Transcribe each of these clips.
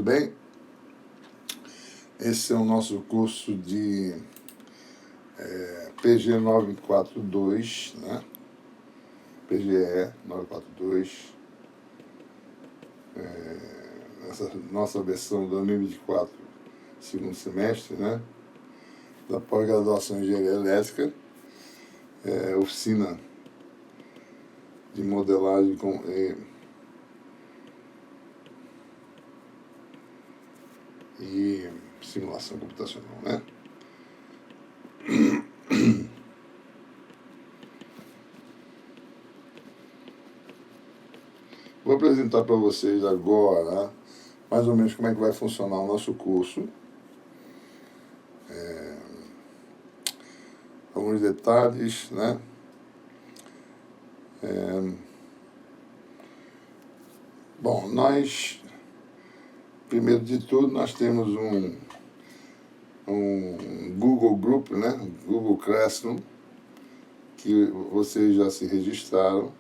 tudo bem? Esse é o nosso curso de PG 942, né? PGE 942, essa nossa versão 2024, segundo semestre, né? Da pós-graduação em Engenharia Elétrica, oficina de modelagem e simulação computacional, né? Vou apresentar para vocês agora, mais ou menos, como é que vai funcionar o nosso curso. Alguns detalhes, né? Bom, primeiro de tudo, nós temos um Google Group, né? Google Classroom, que vocês já se registraram.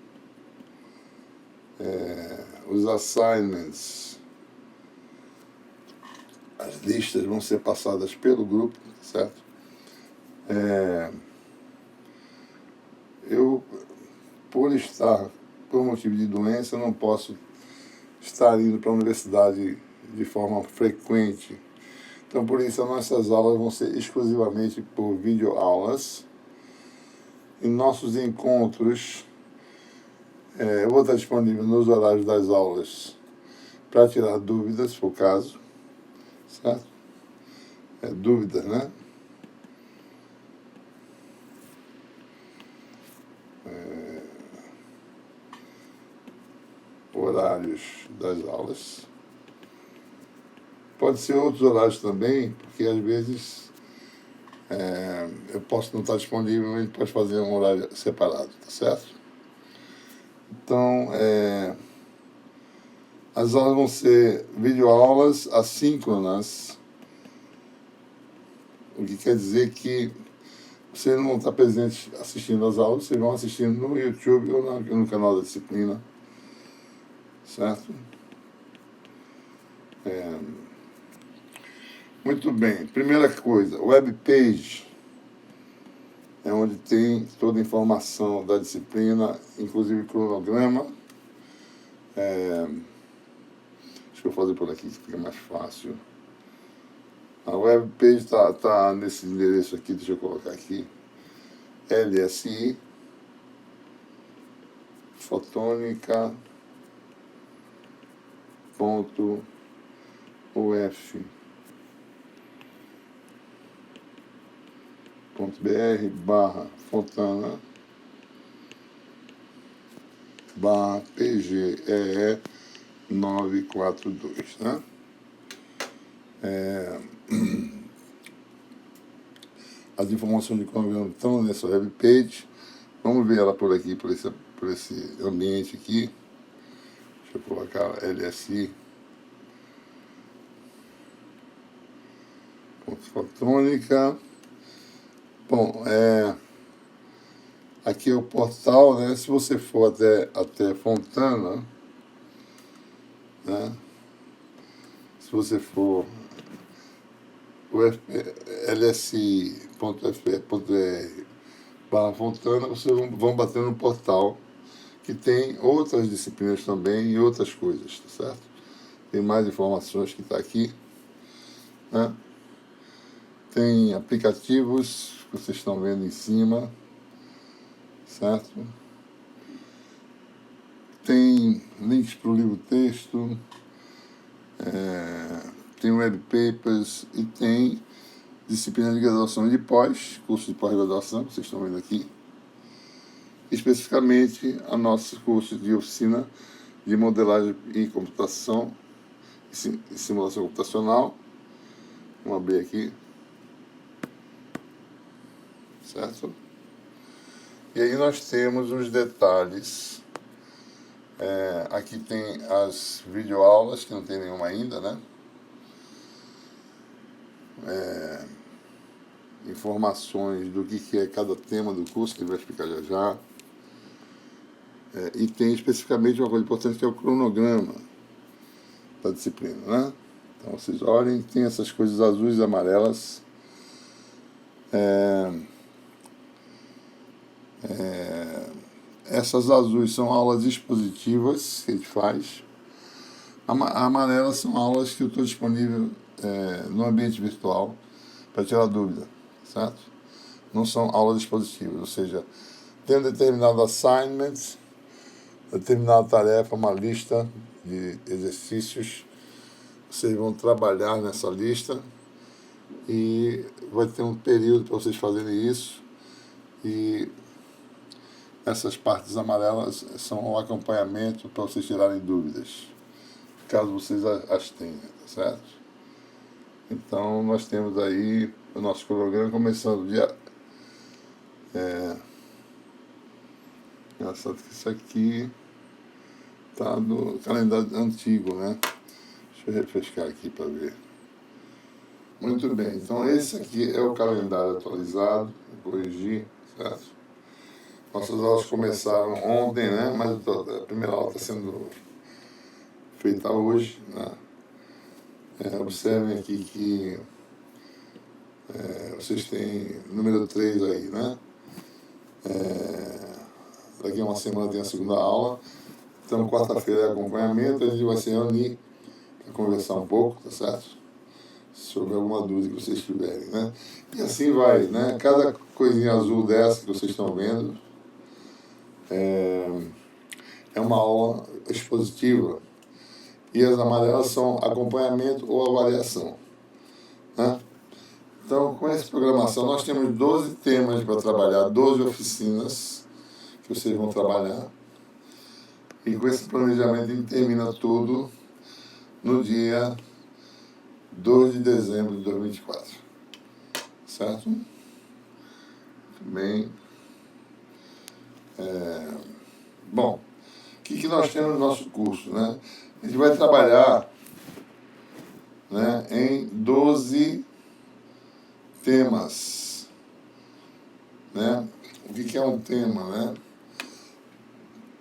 Os assignments, as listas vão ser passadas pelo grupo, certo? Eu, por motivo de doença, não posso estar indo para a universidade de forma frequente. Então, por isso, as nossas aulas vão ser exclusivamente por videoaulas. Em nossos encontros, eu vou estar disponível nos horários das aulas para tirar dúvidas, se for o caso, certo? Dúvidas, né? Horários das aulas. Pode ser outros horários também, porque às vezes eu posso não estar disponível, a gente pode fazer um horário separado, tá certo? Então, as aulas vão ser videoaulas assíncronas, o que quer dizer que vocês não vão estar presentes assistindo às aulas, vocês vão assistindo no YouTube ou no canal da disciplina, certo? Muito bem, primeira coisa, webpage é onde tem toda a informação da disciplina, inclusive cronograma. Deixa eu fazer por aqui que fica mais fácil. A webpage está nesse endereço aqui, deixa eu colocar aqui. LSI fotonica.uf.br/PGE 942, né? As informações de cronograma estão nessa webpage. Vamos ver ela por aqui, por esse ambiente aqui. Deixa eu colocar LSI. Fotônica. Bom, aqui é o portal, né? Se você for até Fontana, né? Se você for lsi.fp.br/Fontana, vocês vão bater no portal, que tem outras disciplinas também e outras coisas, tá certo? Tem mais informações que está aqui, né? Tem aplicativos que vocês estão vendo em cima, certo? Tem links para o livro-texto, tem web papers e tem disciplina de graduação e de pós, curso de pós-graduação, que vocês estão vendo aqui. Especificamente, a nosso curso de oficina de modelagem e computação, e simulação computacional. Vamos abrir aqui. Certo? E aí nós temos os detalhes. Aqui tem as videoaulas, que não tem nenhuma ainda, né? Informações do que é cada tema do curso, que ele vai explicar já já. E tem especificamente uma coisa importante, que é o cronograma da disciplina, né? Então vocês olhem, tem essas coisas azuis e amarelas. Essas azuis são aulas expositivas que a gente faz. Amarelas são aulas que eu estou disponível no ambiente virtual para tirar dúvida, certo? Não são aulas expositivas, ou seja, tem um determinado assignment, determinada tarefa, uma lista de exercícios. Vocês vão trabalhar nessa lista e vai ter um período para vocês fazerem isso. E essas partes amarelas são um acompanhamento para vocês tirarem dúvidas, caso vocês as tenham, tá certo? Então, nós temos aí o nosso cronograma começando dia... Engraçado que isso aqui está no calendário antigo, né? Deixa eu refrescar aqui para ver. Muito bem, então esse aqui é o calendário atualizado, corrigir, certo? Nossas aulas começaram ontem, né? Mas a primeira aula está sendo feita hoje, né? Observem aqui que vocês têm número 3 aí, né? Daqui a uma semana tem a segunda aula. Então, quarta-feira é acompanhamento, a gente vai se reunir para conversar um pouco, tá certo? Sobre alguma dúvida que vocês tiverem, né? E assim vai, né? Cada coisinha azul dessa que vocês estão vendo é uma aula expositiva. E as amarelas são acompanhamento ou avaliação, né? Então, com essa programação, nós temos 12 temas para trabalhar, 12 oficinas que vocês vão trabalhar. E com esse planejamento, a gente termina tudo no dia 2 de dezembro de 2024. Certo? Muito bem. Bom, o que nós temos no nosso curso, né? A gente vai trabalhar, né, em 12 temas, né? O que é um tema, né?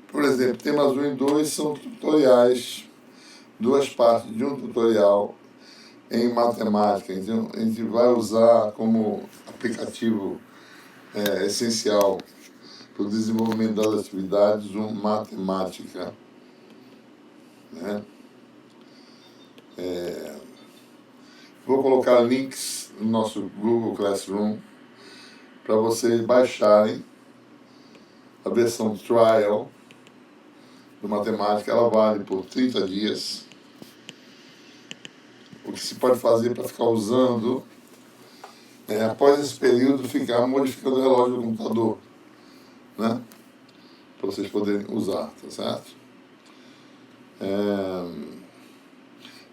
Por exemplo, temas 1 e 2 são tutoriais, duas partes de um tutorial em matemática. Então, a gente vai usar como aplicativo essencial para o desenvolvimento das atividades matemática, né? Vou colocar links no nosso Google Classroom para vocês baixarem a versão trial do matemática. Ela vale por 30 dias. O que se pode fazer para ficar usando, após esse período, ficar modificando o relógio do computador, né? Para vocês poderem usar, tá certo?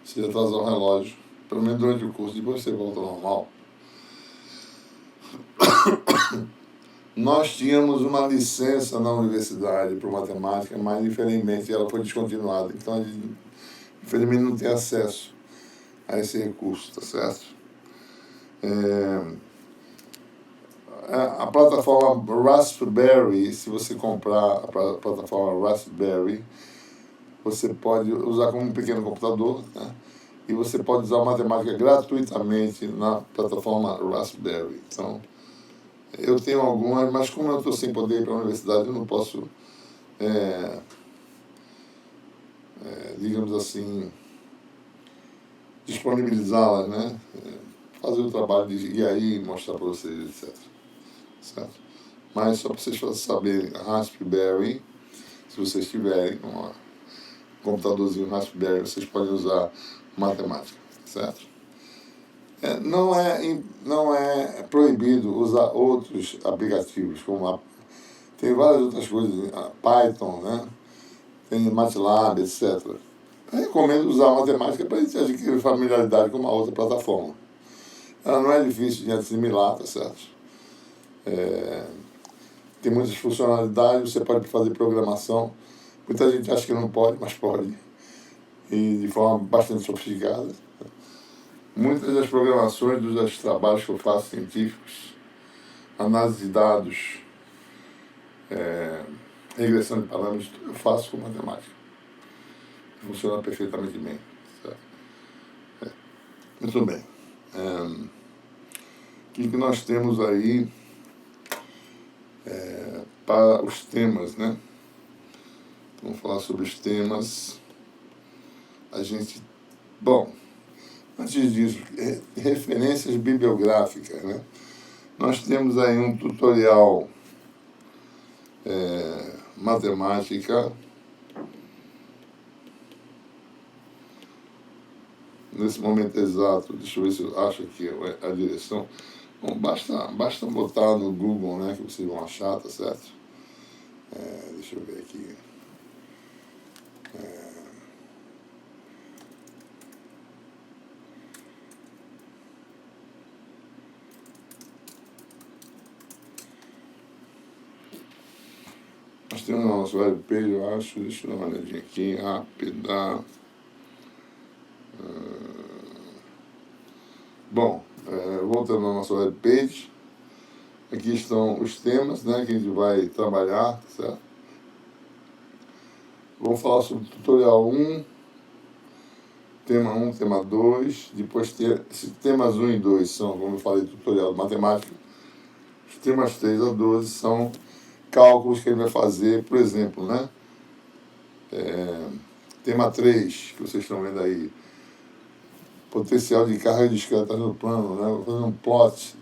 Se atrasar o relógio, pelo menos durante o curso, depois você volta ao normal. Nós tínhamos uma licença na universidade para matemática, mas infelizmente ela foi descontinuada. Então a gente, infelizmente, não tem acesso a esse recurso, tá certo? A plataforma Raspberry, se você comprar a plataforma Raspberry, você pode usar como um pequeno computador, né? E você pode usar a matemática gratuitamente na plataforma Raspberry. Então, eu tenho algumas, mas como eu estou sem poder ir para a universidade, eu não posso, digamos assim, disponibilizá-las, né? Fazer o trabalho de ir aí e mostrar para vocês, etc. Certo? Mas só para vocês saberem, a Raspberry, se vocês tiverem um computadorzinho Raspberry, vocês podem usar matemática, certo? Não é proibido usar outros aplicativos, como tem várias outras coisas, Python, né? Tem MATLAB, etc. Eu recomendo usar a matemática para a gente adquirir familiaridade com uma outra plataforma. Ela não é difícil de assimilar, tá certo? Tem muitas funcionalidades, você pode fazer programação. Muita gente acha que não pode, mas pode. E de forma bastante sofisticada. Muitas das programações dos trabalhos que eu faço científicos, análise de dados, regressão de parâmetros, tudo eu faço com matemática. Funciona perfeitamente bem. Certo? Muito bem. O que nós temos aí para os temas, né? Vamos falar sobre os temas. Bom, antes disso, referências bibliográficas, né? Nós temos aí um tutorial matemática. Nesse momento exato, deixa eu ver se eu acho aqui a direção. Bom, basta botar no Google, né, que vocês vão achar, tá certo? Deixa eu ver aqui. Nós temos na nossa webpage, eu acho, deixa eu dar uma olhadinha aqui, rápida. Bom, voltando à nossa webpage, aqui estão os temas, né, que a gente vai trabalhar, certo? Vamos falar sobre o tutorial 1, tema 1, tema 2, depois esses temas 1 e 2 são, como eu falei, tutorial de matemática. Os temas 3 a 12 são cálculos que ele vai fazer, por exemplo, né? Tema 3, que vocês estão vendo aí, potencial de carga discreta no plano, né? Vou fazer um plot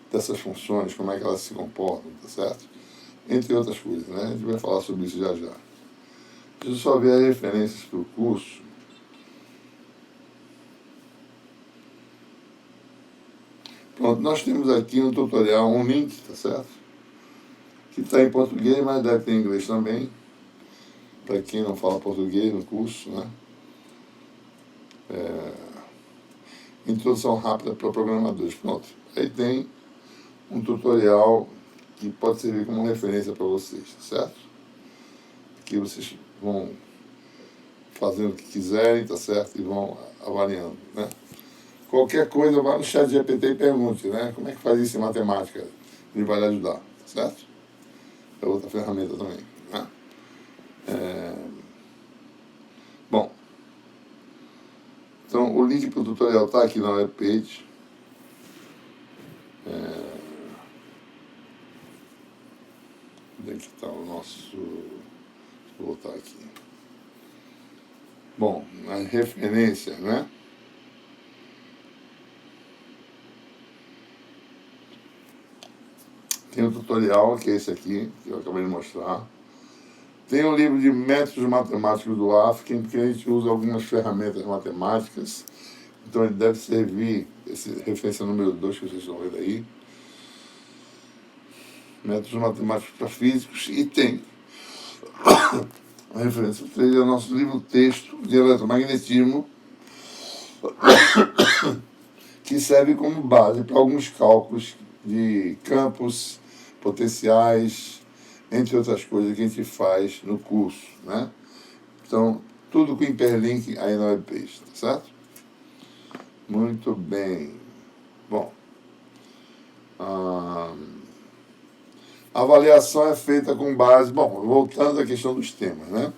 dessas funções, como é que elas se comportam, tá certo? Entre outras coisas, né? A gente vai falar sobre isso já já. Deixa eu só ver as referências para o curso. Pronto, nós temos aqui no tutorial um link, tá certo? Que está em português, mas deve ter em inglês também. Para quem não fala português no curso, né? Introdução rápida para programadores. Pronto. Aí tem um tutorial que pode servir como referência para vocês, tá certo? Aqui vocês vão fazendo o que quiserem, tá certo? E vão avaliando, né? Qualquer coisa, vá no chat GPT e pergunte, né? Como é que faz isso em matemática? Ele vai lhe ajudar, tá certo? É outra ferramenta também, né? Bom, então o link para o tutorial está aqui na webpage. Onde é que está o nosso... Vou voltar aqui. Bom, as referências, né? Tem o tutorial, que é esse aqui, que eu acabei de mostrar. Tem o livro de métodos matemáticos do Afkin, que a gente usa algumas ferramentas matemáticas. Então ele deve servir, referência número 2 que vocês estão vendo aí. Métodos matemáticos para físicos. E tem a referência 3 é o nosso livro-texto de eletromagnetismo, que serve como base para alguns cálculos de campos potenciais, entre outras coisas que a gente faz no curso, né? Então, tudo com hiperlink aí na webpage, tá certo? Muito bem. Bom, a avaliação é feita com base... Bom, voltando à questão dos temas, né?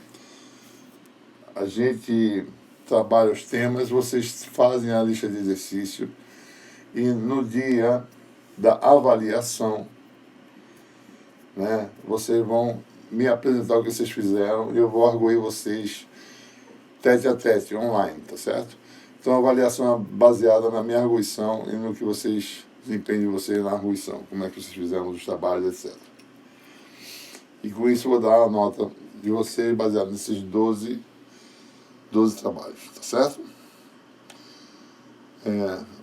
A gente trabalha os temas, vocês fazem a lista de exercício e no dia da avaliação, né, vocês vão me apresentar o que vocês fizeram e eu vou arguir vocês tete a tete, online, tá certo? Então a avaliação é baseada na minha arguição e no que vocês, desempenho de vocês na arguição, como é que vocês fizeram os trabalhos, etc. E com isso eu vou dar a nota de vocês baseada nesses 12 trabalhos, tá certo?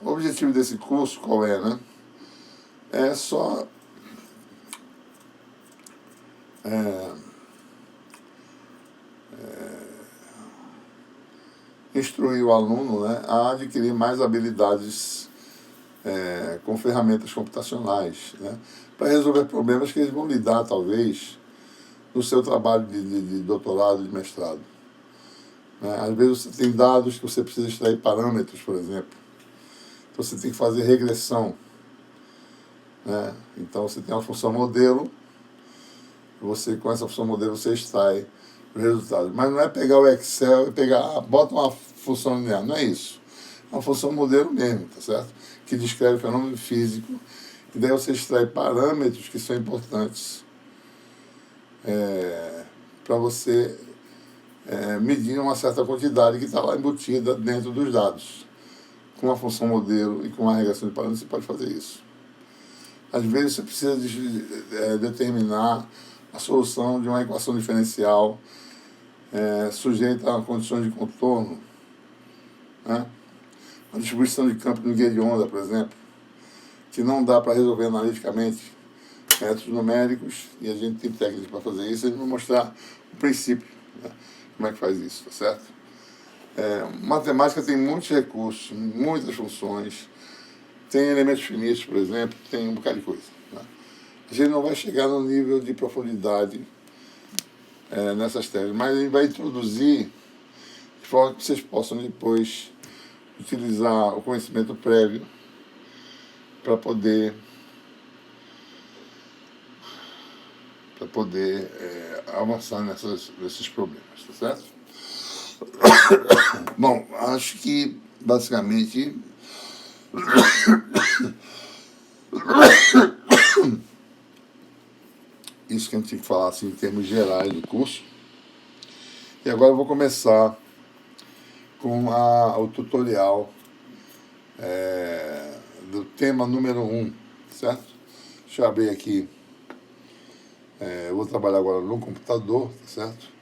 O objetivo desse curso qual é, né? É só instruir o aluno, né, a adquirir mais habilidades com ferramentas computacionais, né, para resolver problemas que eles vão lidar, talvez, no seu trabalho de doutorado, de mestrado. Às vezes você tem dados que você precisa extrair parâmetros, por exemplo. Então você tem que fazer regressão, né? Então você tem uma função modelo, com essa função modelo você extrai o resultado. Mas não é pegar o Excel e bota uma função linear, não é isso. uma função modelo mesmo, tá certo? Que descreve o fenômeno físico, e daí você extrai parâmetros que são importantes para você medir uma certa quantidade que está lá embutida dentro dos dados. Com a função modelo e com a regressão de parâmetros, você pode fazer isso. Às vezes você precisa determinar a solução de uma equação diferencial sujeita a condições de contorno, né? A distribuição de campo de Miguel de onda, por exemplo, que não dá para resolver analiticamente métodos numéricos, e a gente tem técnicas para fazer isso. A gente vai mostrar o princípio, né? Como é que faz isso, tá certo? Matemática tem muitos recursos, muitas funções, tem elementos finitos, por exemplo, tem um bocado de coisa, né? A gente não vai chegar no nível de profundidade nessas técnicas, mas a gente vai introduzir de forma que vocês possam depois utilizar o conhecimento prévio para poder avançar nesses problemas, tá certo? Bom, acho que basicamente isso que a gente tinha que falar assim, em termos gerais do curso. E agora eu vou começar com o tutorial do tema número 1, certo? Deixa eu abrir aqui. Eu vou trabalhar agora no computador, tá certo?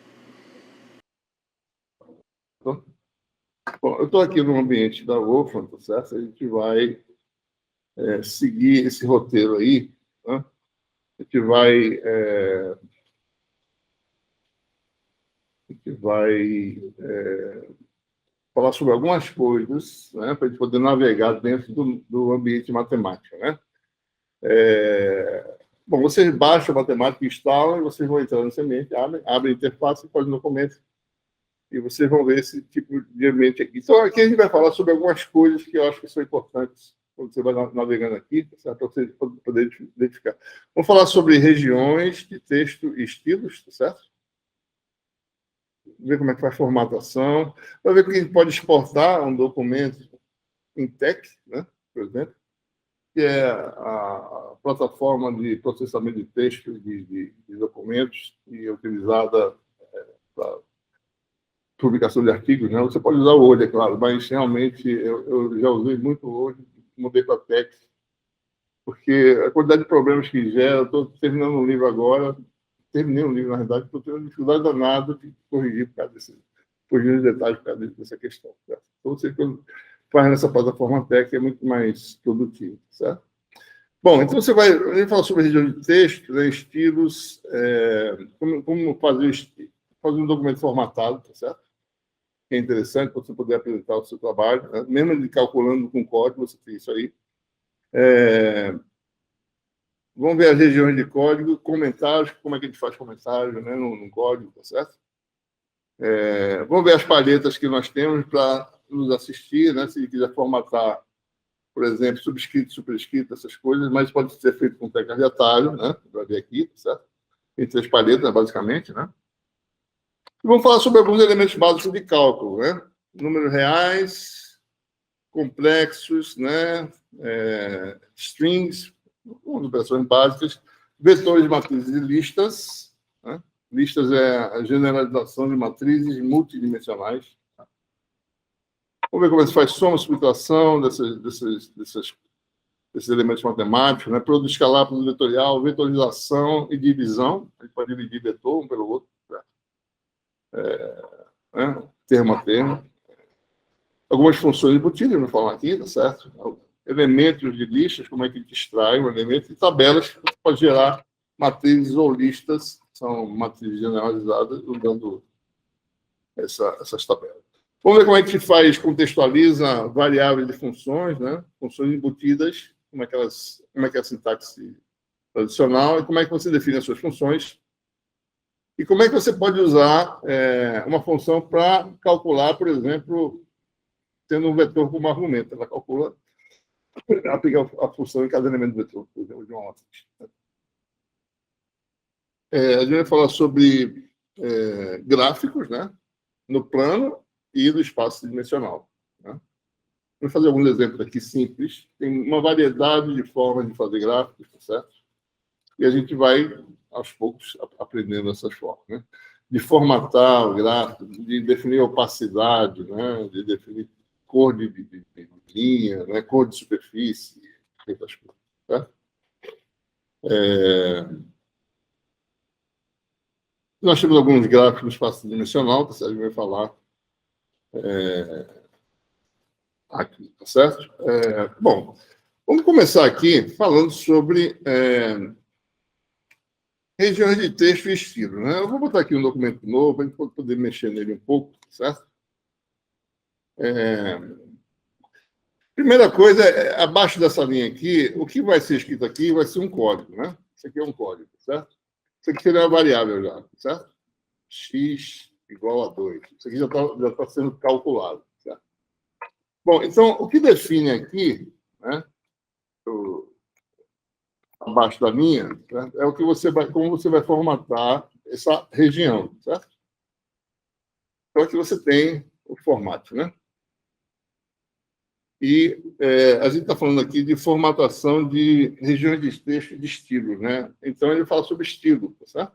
Bom, eu estou aqui no ambiente da Wolfram, tá certo? A gente vai seguir esse roteiro aí, né? A gente vai falar sobre algumas coisas, né, para a gente poder navegar dentro do ambiente matemático, né? Bom, vocês baixam a matemática, instalam, e vocês vão entrar nesse ambiente, abrem a interface, fazem documentos, e vocês vão ver esse tipo de ambiente aqui. Então, aqui a gente vai falar sobre algumas coisas que eu acho que são importantes quando você vai navegando aqui, para você poder identificar. Vamos falar sobre regiões de texto e estilos, tá certo? Ver como é que faz formatação, para ver como a gente pode exportar um documento em TeX, né, por exemplo, que é a plataforma de processamento de texto de documentos e é utilizada para publicação de artigos, né? Você pode usar o Word, é claro, mas realmente eu já usei muito o Word, mudei para TeX, porque a quantidade de problemas que gera, estou terminando um livro agora, terminei um livro, na verdade, estou tendo dificuldade danada de corrigir por causa corrigir os detalhes por causa dessa questão. Certo? Então, você faz nessa plataforma TeX é muito mais produtivo, certo? Bom, então você vai falar sobre região de texto, né, estilos, como fazer um documento formatado, tá certo? Que é interessante para você poder apresentar o seu trabalho, né? Mesmo de calculando com código, você tem isso aí. Vamos ver as regiões de código, comentários, como é que a gente faz comentários, né, no código, tá certo? Vamos ver as palhetas que nós temos para nos assistir, né? Se quiser formatar, por exemplo, subscrito, superescrito, essas coisas, mas pode ser feito com teclas de atalho, né? Para ver aqui, tá certo? Tem 3 palhetas, basicamente, né? E vamos falar sobre alguns elementos básicos de cálculo, né? Números reais, complexos, né? Strings, algumas operações básicas, vetores, matrizes e listas, né? Listas é a generalização de matrizes multidimensionais. Vamos ver como se faz soma, subtração desses elementos matemáticos, né? Produto escalar, produto vetorial, vetorização e divisão. A gente pode dividir vetor um pelo outro, né? Termo a termo. Algumas funções embutidas, vamos falar aqui, tá certo? Elementos de listas, como é que a gente extrai um elemento, e tabelas que você pode gerar matrizes ou listas, são matrizes generalizadas, usando essas tabelas. Vamos ver como é que se faz, contextualiza variáveis de funções, né? Funções embutidas, como é que é a sintaxe tradicional, e como é que você define as suas funções, e como é que você pode usar uma função para calcular, por exemplo, tendo um vetor como argumento. Ela calcula, aplica a função em cada elemento do vetor, por exemplo, de uma matriz. A gente vai falar sobre gráficos, né? No plano e no espaço dimensional, né? Vou fazer alguns exemplos aqui simples. Tem uma variedade de formas de fazer gráficos, tá certo? E a gente vai, aos poucos, aprendendo essas formas, né? De formatar o gráfico, de definir opacidade, né? De definir cor de linha, né? Cor de superfície, essas coisas, tá? Nós temos alguns gráficos no espaço dimensional, que a gente vai falar aqui, tá certo? Bom, vamos começar aqui falando sobre regiões de texto e estilo, né? Eu vou botar aqui um documento novo, para a gente poder mexer nele um pouco, certo? Primeira coisa, abaixo dessa linha aqui, o que vai ser escrito aqui vai ser um código, né? Isso aqui é um código, certo? Isso aqui seria uma variável já, certo? X igual a 2. Isso aqui já tá sendo calculado, certo? Bom, então, o que define aqui, né, abaixo da linha, certo? É o que como você vai formatar essa região, certo? Então, aqui você tem o formato, né? E a gente está falando aqui de formatação de regiões de texto de estilos, né? Então, ele fala sobre estilo, certo?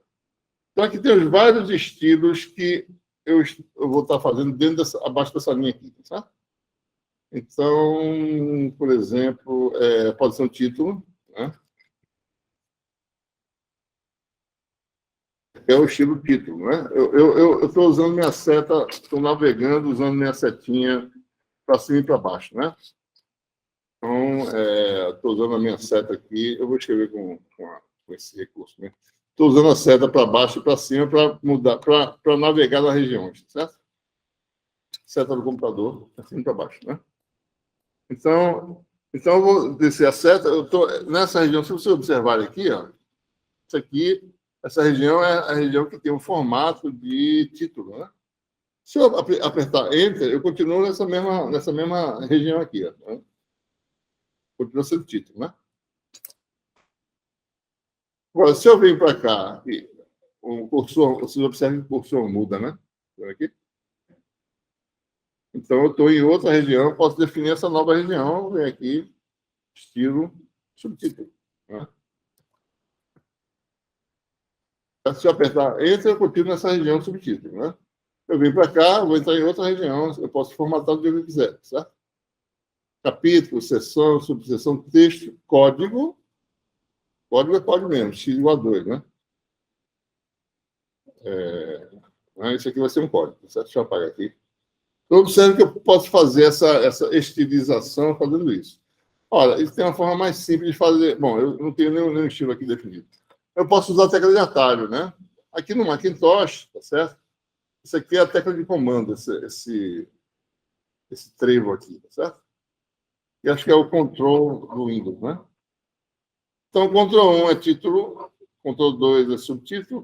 Então, aqui tem os vários estilos que eu vou estar fazendo abaixo dessa linha aqui, certo? Então, por exemplo, pode ser um título, né? É o estilo título, né? Eu estou usando minha seta, estou navegando usando minha setinha para cima e para baixo, né? Então, estou usando a minha seta aqui, eu vou escrever com esse recurso, né? Estou usando a seta para baixo e para cima para mudar, para navegar nas regiões, certo? Seta do computador, para cima e para baixo, né? Então, eu vou descer a seta, eu estou nessa região, se você observar aqui, ó, isso aqui, essa região é a região que tem um formato de título, né? Se eu apertar Enter, eu continuo nessa mesma região aqui, ó, né? Continua sendo título, né? Agora, se eu venho para cá, e o cursor, vocês observam que o cursor muda, né? Aqui. Então, eu estou em outra região, posso definir essa nova região, vem aqui, estilo, subtítulo, né? Se eu apertar Enter, eu continuo nessa região subtítulo, né? Eu venho para cá, vou entrar em outra região, eu posso formatar do jeito que eu quiser, certo? Capítulo, seção, subseção, texto, código. Código é código mesmo, x igual a 2, né? Isso aqui vai ser um código, certo? Deixa eu apagar aqui. Então, observe que eu posso fazer essa estilização fazendo isso. Olha, isso tem uma forma mais simples de fazer. Bom, eu não tenho nenhum estilo aqui definido. Eu posso usar a tecla de atalho, né? Aqui no Macintosh, tá certo? Isso aqui é a tecla de comando, esse trevo aqui, tá certo? E acho que é o control do Windows, né? Então, Ctrl 1 é título, Ctrl 2 é subtítulo,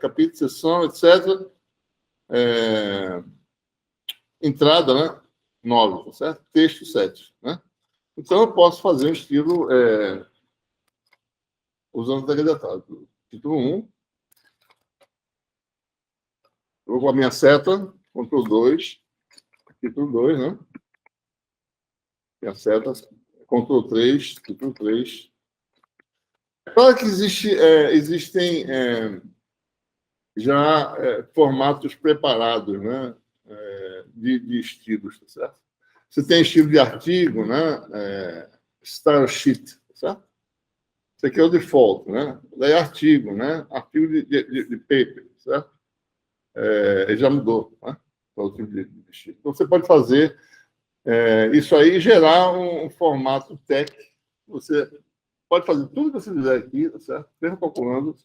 capítulo, seção, etc. Entrada, né? 9, tá certo? Texto 7, né? Então, eu posso fazer um estilo usando o tecla de atalho. Título 1. Eu vou com a minha seta, Ctrl 2, título 2, né? Minha seta, Ctrl 3, título 3. Claro que existem já formatos preparados, né? De estilos, tá certo? Você tem estilo de artigo, né? Style sheet, tá certo? Esse aqui é o default, né? Daí artigo, né? Artigo de paper, certo? Ele já mudou, né? O tipo de estilo. Então, você pode fazer isso aí e gerar um formato tech. Você pode fazer tudo que você quiser aqui, tá certo? Mesmo calculando,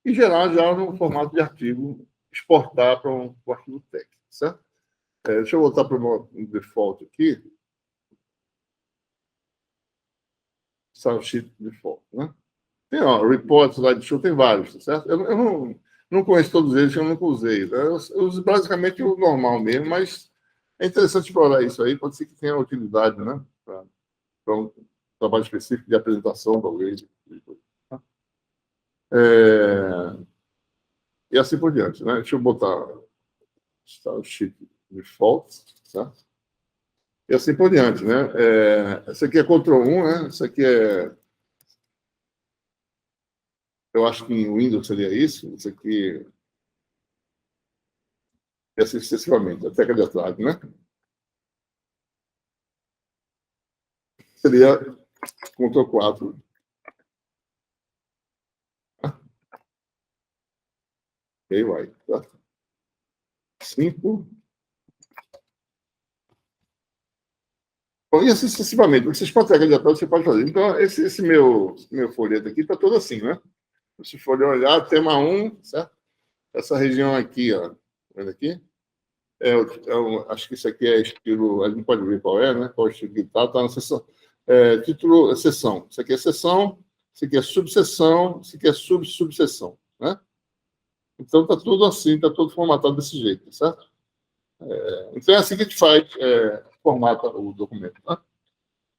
e gerar já no formato de artigo, exportar para um arquivo tech, certo? Deixa eu voltar para o meu default aqui. Style sheet default, né? Tem, ó, reports, slideshow, tem vários, tá certo? Eu não conheço todos eles, eu nunca usei. Eu uso basicamente o normal mesmo, mas é interessante explorar isso aí, pode ser que tenha utilidade, né? Para um trabalho específico de apresentação, talvez. Tá? E assim por diante, né? Deixa eu botar style sheet default, certo? e assim por diante, né? Esse aqui é Ctrl+1, né? Isso aqui é... Eu acho que em Windows seria isso. Isso aqui... E assim sucessivamente, a tecla de atrás, né? Seria Ctrl+4. E aí vai, tá? 5. Bom, e assim sucessivamente. Vocês com a tecla de atrás, você pode fazer. Então, esse meu folheto aqui está todo assim, né? Se for olhar, tema 1, certo? Essa região aqui, ó, vendo aqui? Acho que isso aqui é estilo, a gente pode ver qual é, né? Qual é o estilo que está na seção. Título, seção. Isso aqui é seção, isso aqui é subseção, isso aqui é subseção, né? Então, está tudo assim, está tudo formatado desse jeito, certo? Então, é assim que a gente faz, formata o documento, tá?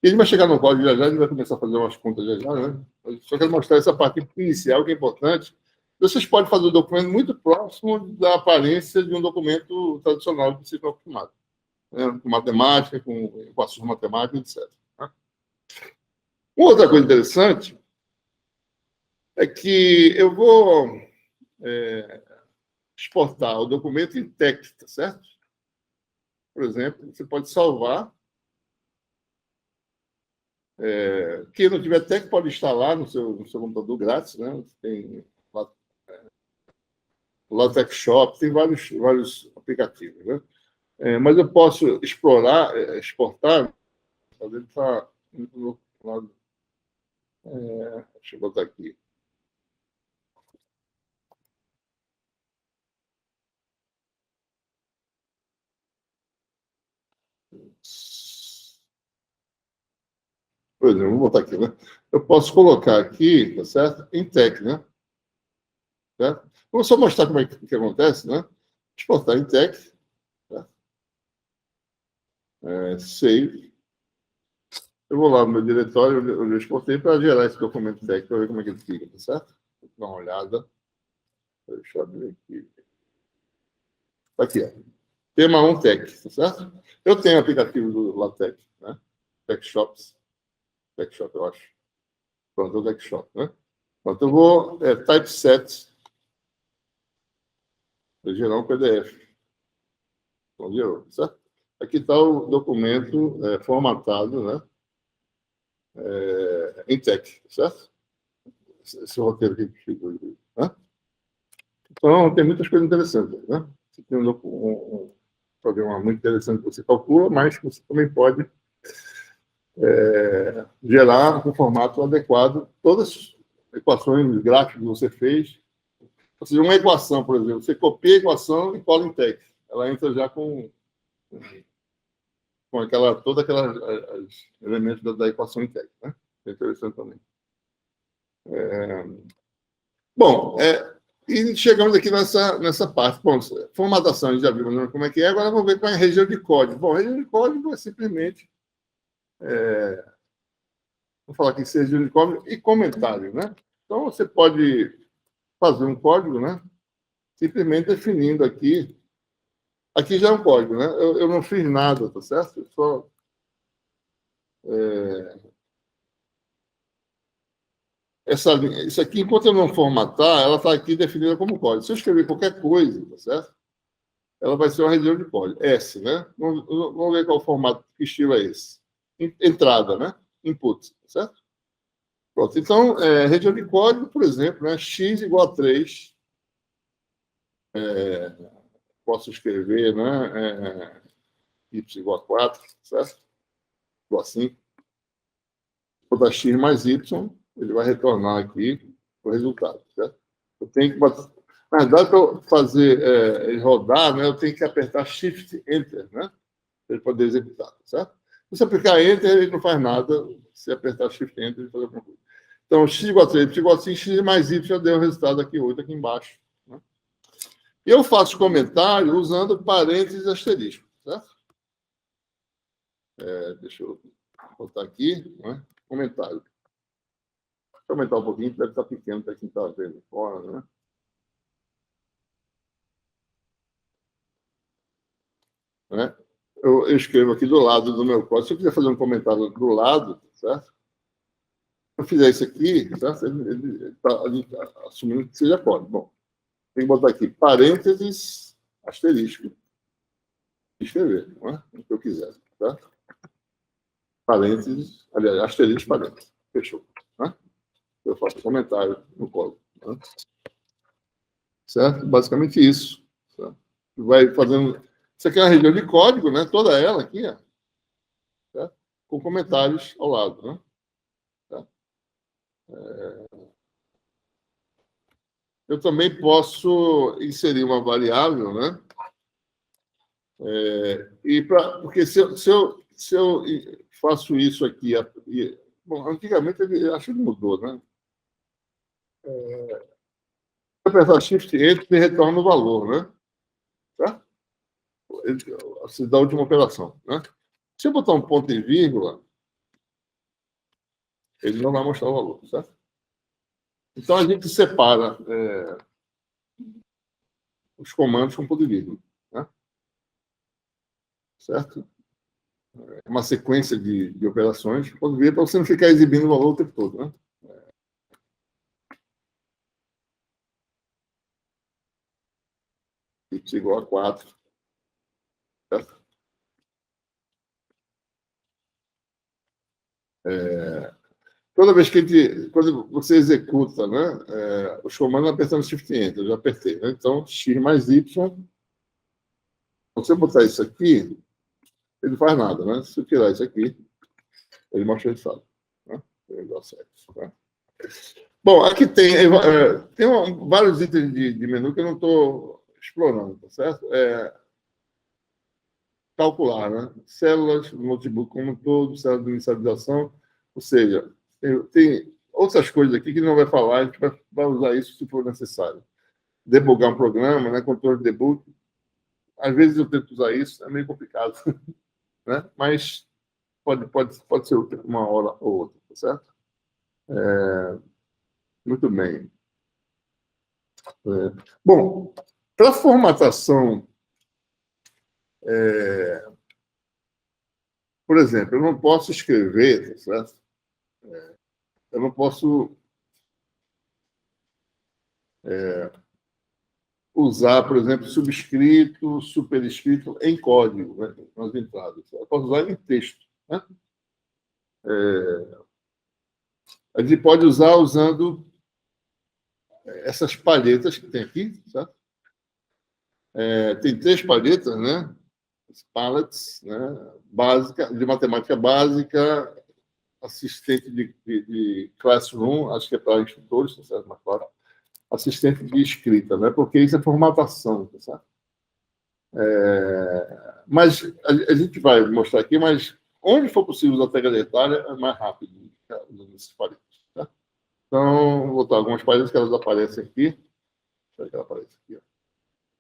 E a gente vai chegar no código já já, a gente vai começar a fazer umas contas já já, né? Eu só quero mostrar essa parte inicial, que é importante. Vocês podem fazer um documento muito próximo da aparência de um documento tradicional que vocês estão acostumados, né? Com matemática, com equações matemáticas, etc. Tá? Uma outra coisa interessante é que eu vou exportar o documento em TeX, tá certo? Por exemplo, você pode salvar. Quem não tiver TeX pode instalar no seu computador grátis, né? Tem LaTeX Shop, tem vários aplicativos, né? Mas eu posso explorar, exportar, ele está do lado. Deixa eu botar aqui. Por exemplo, vou botar aqui, né? Eu posso colocar aqui, tá certo? Em TeX, né? Certo? Vou só mostrar como é que acontece, né? Exportar em TeX, tá? Save. Eu vou lá no meu diretório, eu exportei para gerar esse documento TeX, para ver como é que ele fica, tá certo? Vou dar uma olhada. Deixa eu abrir aqui. Tá aqui, ó. Tema 1 TeX, tá certo? Eu tenho aplicativo do LaTeX, né? TeX Shop, eu acho. Pronto, é o TeX Shop, né? Pronto, eu vou typeset, para gerar um PDF. Então, gerou, certo? Aqui está o documento formatado, né? Em TeX, certo? Esse roteiro aqui que ficou, né? Então, tem muitas coisas interessantes, né? Você tem um programa muito interessante que você calcula, mas que você também pode gerar um formato adequado todas as equações gráficas que você fez. Ou seja, uma equação, por exemplo, você copia a equação e cola em TeX. Ela entra já com todos aqueles elementos da equação em TeX, né? É interessante também. Bom, e chegamos aqui nessa parte. Bom, formatação, a gente já viu como é que é. Agora vamos ver qual é a região de código. Bom, a região de código é simplesmente... vou falar aqui em região de código e comentário, né? Então, você pode fazer um código, né? Simplesmente definindo aqui. Aqui já é um código, né? Eu não fiz nada, tá certo? Eu só... isso aqui, enquanto eu não formatar, ela está aqui definida como código. Se eu escrever qualquer coisa, tá certo? Ela vai ser uma região de código. S, né? Vamos ver qual o formato, que estilo é esse. Entrada, né? Input, certo? Pronto. Então, região de código, por exemplo, né? X igual a 3. Posso escrever, né? Y igual a 4, certo? Igual a 5. Vou dar X mais Y, ele vai retornar aqui o resultado, certo? Eu tenho que... Na verdade, para eu fazer ele rodar, né, eu tenho que apertar Shift Enter, né? Para ele poder executar, certo? Se você apertar Enter, ele não faz nada. Se apertar Shift Enter, ele faz alguma coisa. Então, x igual a 3, x igual a 5, x mais y já deu o resultado aqui, 8 aqui embaixo. Né? E eu faço comentário usando parênteses e asterisco, certo? Deixa eu botar aqui, né? Comentário. Deixa eu aumentar um pouquinho, deve estar pequeno para quem está vendo fora, né? Né? eu escrevo aqui do lado do meu código. Se eu quiser fazer um comentário do lado, certo? Se eu fizer isso aqui, certo? Ele tá assumindo que seja código. Bom, tem que botar aqui parênteses, asterisco, escrever, não é? O que eu quiser, tá? Parênteses, aliás, asterisco, parênteses. Fechou. Né? Eu faço comentário no código. Né? Certo? Basicamente isso. Certo? Vai fazendo. Isso aqui é uma região de código, né? Toda ela aqui, ó, certo? Com comentários ao lado. Né? Tá? Eu também posso inserir uma variável, né? Porque se eu faço isso aqui, bom, antigamente acho que mudou, né? Se eu apertar Shift Enter, ele retorna o valor, né? Tá? Se dá a última operação, né? Se eu botar um ponto e vírgula, ele não vai mostrar o valor, certo? Então a gente separa os comandos com ponto e vírgula, né? Certo? É uma sequência de operações, ponto e vírgula, para você não ficar exibindo o valor o tempo todo, né? X igual a 4, certo? Toda vez que quando você executa, né, os comandos apertando Shift Enter, eu já apertei, né? Então, X mais Y, se você botar isso aqui, ele não faz nada, né? Se eu tirar isso aqui, ele mostra o resultado. Né? Ele dá certo, tá? Bom, aqui tem vários itens de menu que eu não estou explorando, tá certo? Calcular, né? Células, notebook como um todo, células de inicialização, ou seja, tem outras coisas aqui que não vai falar, a gente vai usar isso se for necessário. Debugar um programa, né? Controle de debug. Às vezes eu tento usar isso, é meio complicado, né? Mas pode ser uma hora ou outra, tá certo? Muito bem. Bom, para formatação, por exemplo, eu não posso escrever, tá certo? Eu não posso usar, por exemplo, subscrito, superescrito em código, né, nas entradas. Eu posso usar em texto. Né? A gente pode usar usando essas palhetas que tem aqui, certo? Tem 3 palhetas, né? As palettes, né? Básica, de matemática básica, assistente de classroom, acho que é para instrutores, tá certo? Mas claro, assistente de escrita, né? Porque isso é formatação, tá certo? Mas a gente vai mostrar aqui, mas onde for possível usar a tecla etária é mais rápido usando esses palhetes. Tá? Então, vou botar algumas palhetas que elas aparecem aqui. Deixa eu ver que ela aparece aqui. Ó.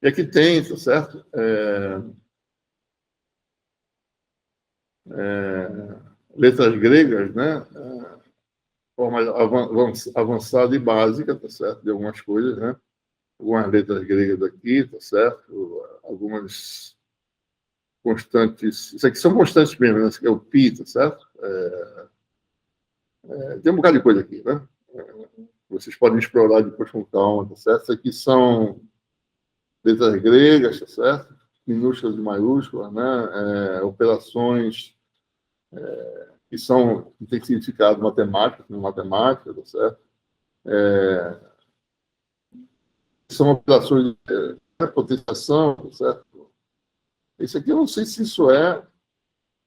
E aqui tem, tá certo? Letras gregas, né? Forma avançada e básica, tá certo? De algumas coisas, né? Algumas letras gregas aqui, tá certo? Algumas constantes. Isso aqui são constantes mesmo, né? Isso aqui é o pi, tá certo? Tem um bocado de coisa aqui, né? Vocês podem explorar depois com calma, tá certo? Isso aqui são letras gregas, tá certo? Minúsculas e maiúsculas, né? Operações que têm significado matemático, tá certo? São operações de potenciação, tá certo? Isso aqui eu não sei se isso é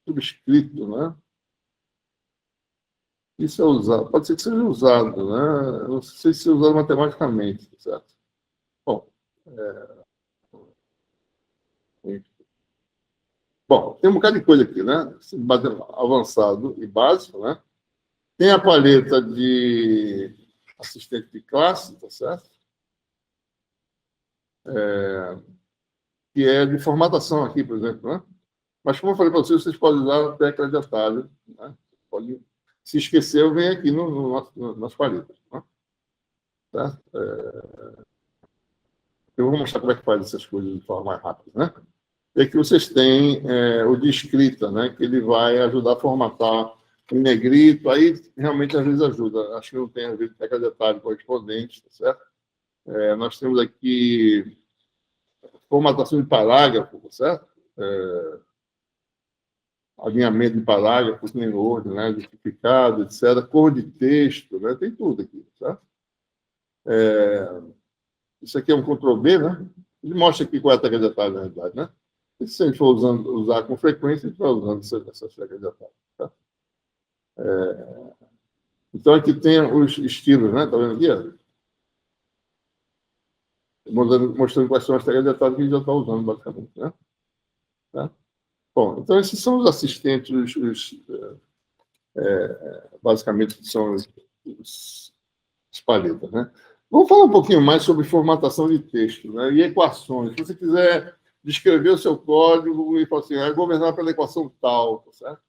subscrito, né? Isso é usado, pode ser que seja usado, né? Eu não sei se é usado matematicamente, tá certo? Bom, bom, tem um bocado de coisa aqui, né? Avançado e básico, né? Tem a palheta de assistente de classe, tá certo? Que é de formatação aqui, por exemplo, né? Mas, como eu falei para vocês podem usar a tecla de atalho, né? Pode, se esquecer, vem aqui nas palhetas, né? Tá? Eu vou mostrar como é que faz essas coisas de forma mais rápida, né? E aqui vocês têm o de escrita, né, que ele vai ajudar a formatar em negrito, aí realmente às vezes ajuda. Acho que não tem, às vezes, pega detalhe correspondente, tá certo? Nós temos aqui formatação de parágrafo, tá certo? Alinhamento de parágrafos em ordem, né, justificado, etc. Cor de texto, né, tem tudo aqui, tá? Isso aqui é um Ctrl+V, né? Ele mostra aqui qual é a tecla de atalho, na realidade, né? E se a gente for usar com frequência, a gente vai usando essas teclas de atalho, tá? Então, aqui tem os estilos, né? Tá vendo aqui? Ó? Mostrando quais são as teclas de atalho que a gente já está usando, basicamente, né? Tá? Bom, então, esses são os assistentes, basicamente, são os paletas, né? Vamos falar um pouquinho mais sobre formatação de texto, né? E equações. Se você quiser descrever o seu código e falar assim, é governar pela equação tal, tá certo?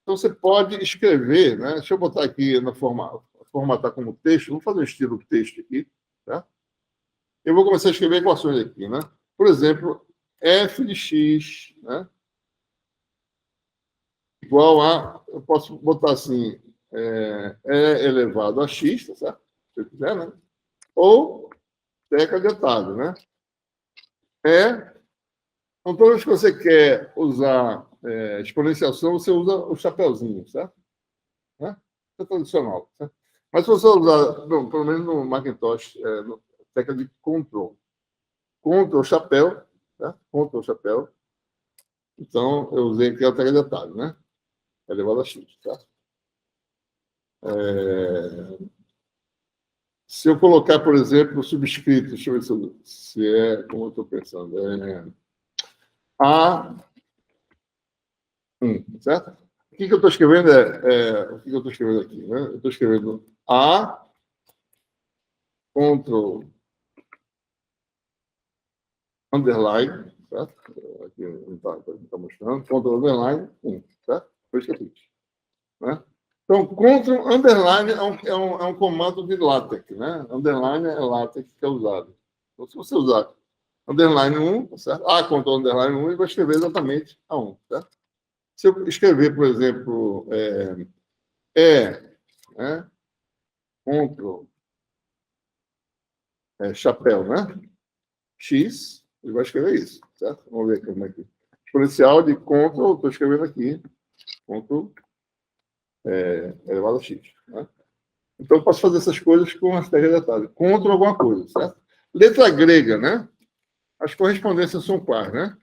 Então, você pode escrever, né? Deixa eu botar aqui na formatar como texto, vamos fazer um estilo texto aqui, tá? Eu vou começar a escrever equações aqui, né? Por exemplo, f de x, né? Igual a, eu posso botar assim, e elevado a x, tá certo? Se eu quiser, né? Ou tecla de atalho, né? Então, toda vez que você quer usar exponenciação, você usa o chapeuzinho, certo? Né? Isso é tradicional. Certo? Mas se você usar, não, pelo menos no Macintosh, tecla de Ctrl. Ctrl chapéu, tá? Ctrl chapéu. Então, eu usei aqui a tecla de atalho, né? Elevado a X, tá? Se eu colocar, por exemplo, o subscrito, deixa eu ver se é como eu estou pensando, A1, certo? O que eu estou escrevendo o que eu estou escrevendo aqui, né? Eu estou escrevendo A, Ctrl, underline, certo? Aqui não está mostrando, Ctrl, underline, 1, certo? Foi isso que eu fiz, né? Então, Ctrl, underline é um comando de LaTeX, né? Underline é LaTeX que é usado. Então, se você usar underline 1, certo? A, Ctrl, underline 1, ele vai escrever exatamente a 1, certo? Se eu escrever, por exemplo, né? Ctrl, chapéu, né? X, ele vai escrever isso, certo? Vamos ver como é que... Exponencial de Ctrl, estou escrevendo aqui, Ctrl elevado a X, né? Então, eu posso fazer essas coisas com as teclas de atalho. Ctrl alguma coisa, certo? Letra grega, né? As correspondências são quais, né?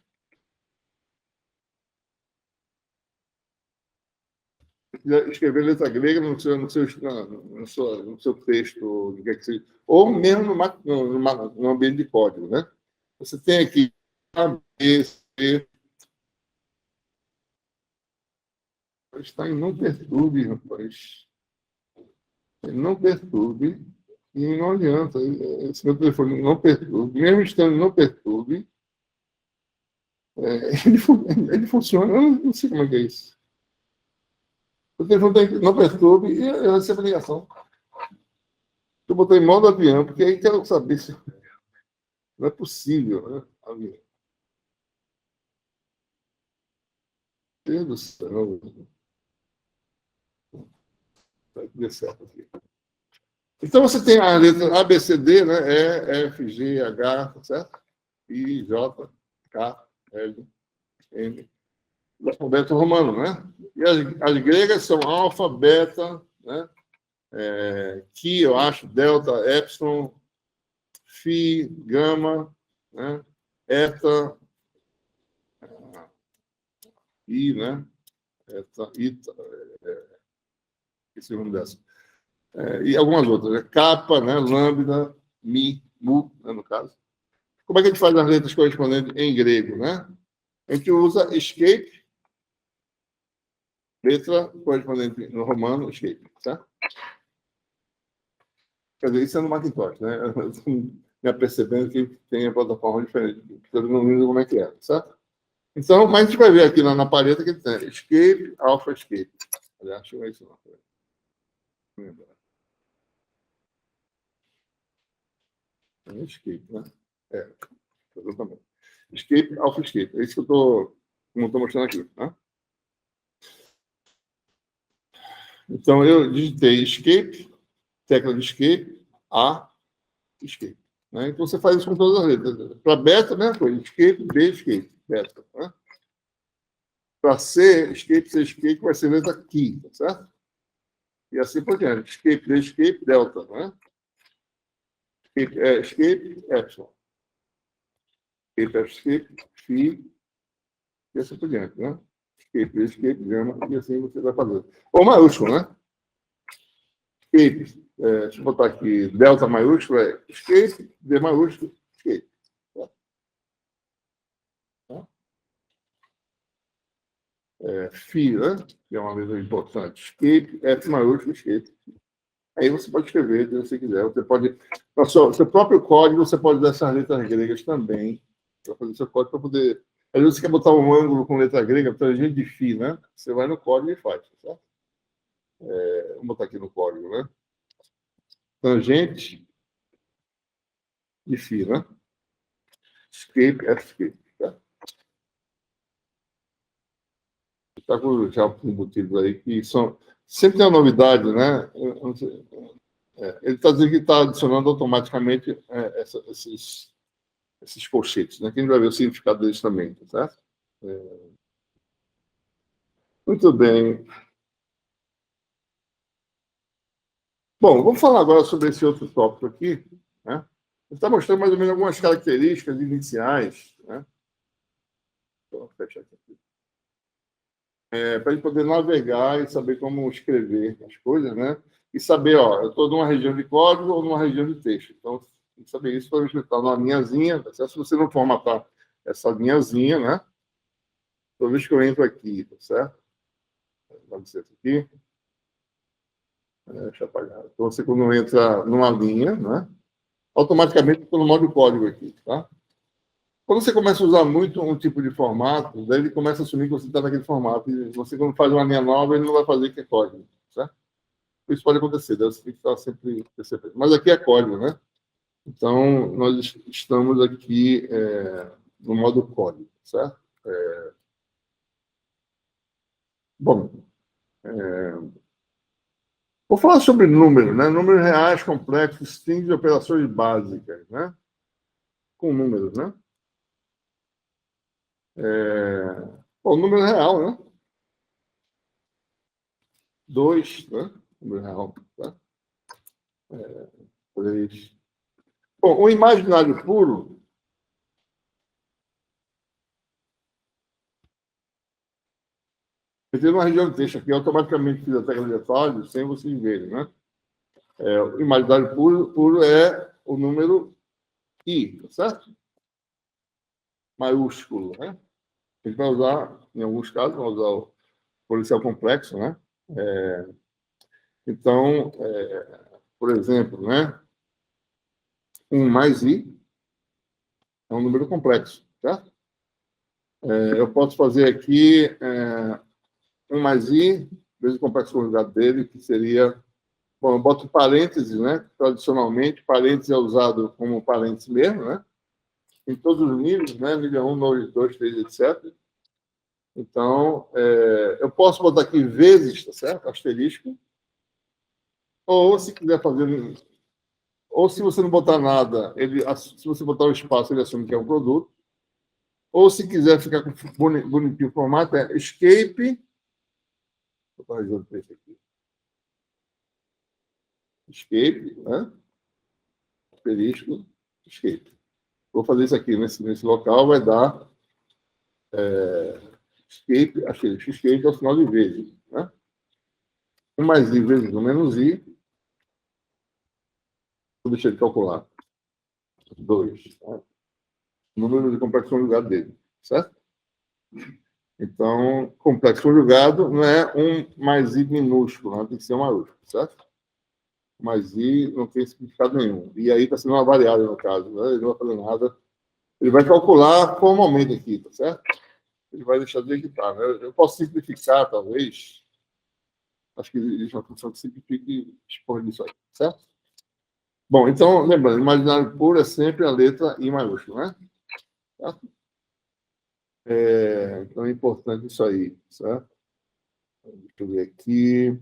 Escrever letra grega no seu texto, ou mesmo no ambiente de código, né? Você tem aqui A, B, C. Está em não perturbe, rapaz. Não perturbe. E não adianta. Esse meu telefone não perturbe. Mesmo estando não perturbe, ele funciona. Eu não sei como é que é isso. O telefone não perturbe e eu recebo a ligação. Eu botei em modo avião, porque aí quero saber se não é possível, né? Avião. Meu Deus do céu. Vai dar certo aqui. Então, você tem a letra A, B, C, D, né? E, F, G, H, certo? I, J, K, L, M. O alfabeto romano, né? E as gregas são alfa, beta, né? Chi, eu acho, delta, epsilon, phi, gama, né? Eta, I, né? Eta, ita, esse nome dessa. E algumas outras, né? Kappa, né? Lambda, mi, mu, né, no caso. Como é que a gente faz as letras correspondentes em grego, né? A gente usa escape, letra correspondente no romano, escape, tá? Quer dizer, isso é no Macintosh, né? Eu estou me apercebendo que tem a plataforma diferente, eu não lembro como é que é, certo? Então, mas a gente vai ver aqui na paleta que tem escape, alpha, escape. Aliás, deixa eu ver isso não. Escape, né? Exatamente. Escape, alpha escape. É isso que eu estou mostrando aqui. Né? Então, eu digitei escape, tecla de escape, A, escape. Né? Então, você faz isso com todas as letras. Para beta, né? Escape, B, escape. Beta. Né? Para C, escape, vai ser letra key, tá certo? E assim por diante. Escape, D, escape, delta. Né? Escape, epsilon. Escape, phi, e assim por diante. Né? Escape, gama, e assim você vai fazer. Ou maiúsculo, né? Escape, deixa eu botar aqui, delta maiúsculo é escape, D maiúsculo, escape. Phi, né? Que é uma letra importante. Escape, F maiúsculo, escape. Aí você pode escrever, se você quiser. Você pode, no seu próprio código, você pode dar essas letras gregas também, para fazer seu código, para poder... Às vezes você quer botar um ângulo com letra grega, tangente de φ, né? Você vai no código e faz, tá? Vamos botar aqui no código, né? Tangente de φ, né? Escape, F-escape, tá? Está com já embutidos aí, que são... Sempre tem uma novidade, né? Ele está dizendo que está adicionando automaticamente esses colchetes, né? Que a gente vai ver o significado deles também, tá certo? Muito bem. Bom, vamos falar agora sobre esse outro tópico aqui, né? Está mostrando mais ou menos algumas características iniciais, né? Vou fechar aqui. Para a gente poder navegar e saber como escrever as coisas, né? E saber, ó, eu estou numa região de código ou numa região de texto. Então, tem que saber isso para você estar numa linhazinha. Tá certo? Se você não formatar essa linhazinha, né? Toda vez que eu entro aqui, tá certo? Vamos ver aqui. Deixa eu apagar. Então, você quando entra numa linha, né? Automaticamente estou no modo código aqui, tá? Quando você começa a usar muito um tipo de formato, daí ele começa a assumir que você está naquele formato. E você, quando faz uma linha nova, ele não vai fazer que é código, certo? Isso pode acontecer, daí você tem que estar sempre percebendo. Mas aqui é código, né? Então, nós estamos aqui no modo código, certo? Bom, vou falar sobre números, né? Números reais, complexos, strings de operações básicas, né? Com números, né? Bom, número real, né? 2, né? Número real, tá? 3. Bom, o imaginário puro eu tenho uma região de texto aqui, automaticamente fiz a tecla de atalho sem vocês verem, né? O imaginário puro é o número I, tá certo? Maiúsculo, né? A gente vai usar, em alguns casos, vai usar o policial complexo, né? Então, por exemplo, né? 1 mais I é um número complexo, certo? Eu posso fazer aqui 1 mais I, vezes o complexo conjugado dele, que seria... Bom, eu boto parênteses, né? Tradicionalmente, parênteses é usado como parênteses mesmo, né? Em todos os níveis, né? Nível 1, 2, 3, etc. Então, eu posso botar aqui vezes, tá certo? Asterisco. Ou, se quiser fazer... Ou, se você não botar nada, se você botar o espaço, ele assume que é um produto. Ou, se quiser ficar com bonitinho o formato, é escape... Vou botar a região de texto aqui. Escape, né? Asterisco, escape. Vou fazer isso aqui nesse local, vai dar escape, asterisco, escape é o sinal de vezes, né? 1 mais I vezes 1 menos I, vou deixar de calcular, 2, tá? Número de complexo conjugado dele, certo? Então, complexo conjugado não é 1 mais I minúsculo, não tem que ser um maiúsculo, certo? Mas I não tem significado nenhum. E aí está sendo uma variável, no caso, né? Ele não vai fazer nada. Ele vai calcular formalmente aqui, tá certo? Ele vai deixar de equitar, né? Eu posso simplificar, talvez. Acho que existe uma função que simplifique e expor isso aí, certo? Bom, então, lembrando, imaginário puro é sempre a letra I maiúscula, né? Certo? Então é importante isso aí, certo? Deixa eu ver aqui.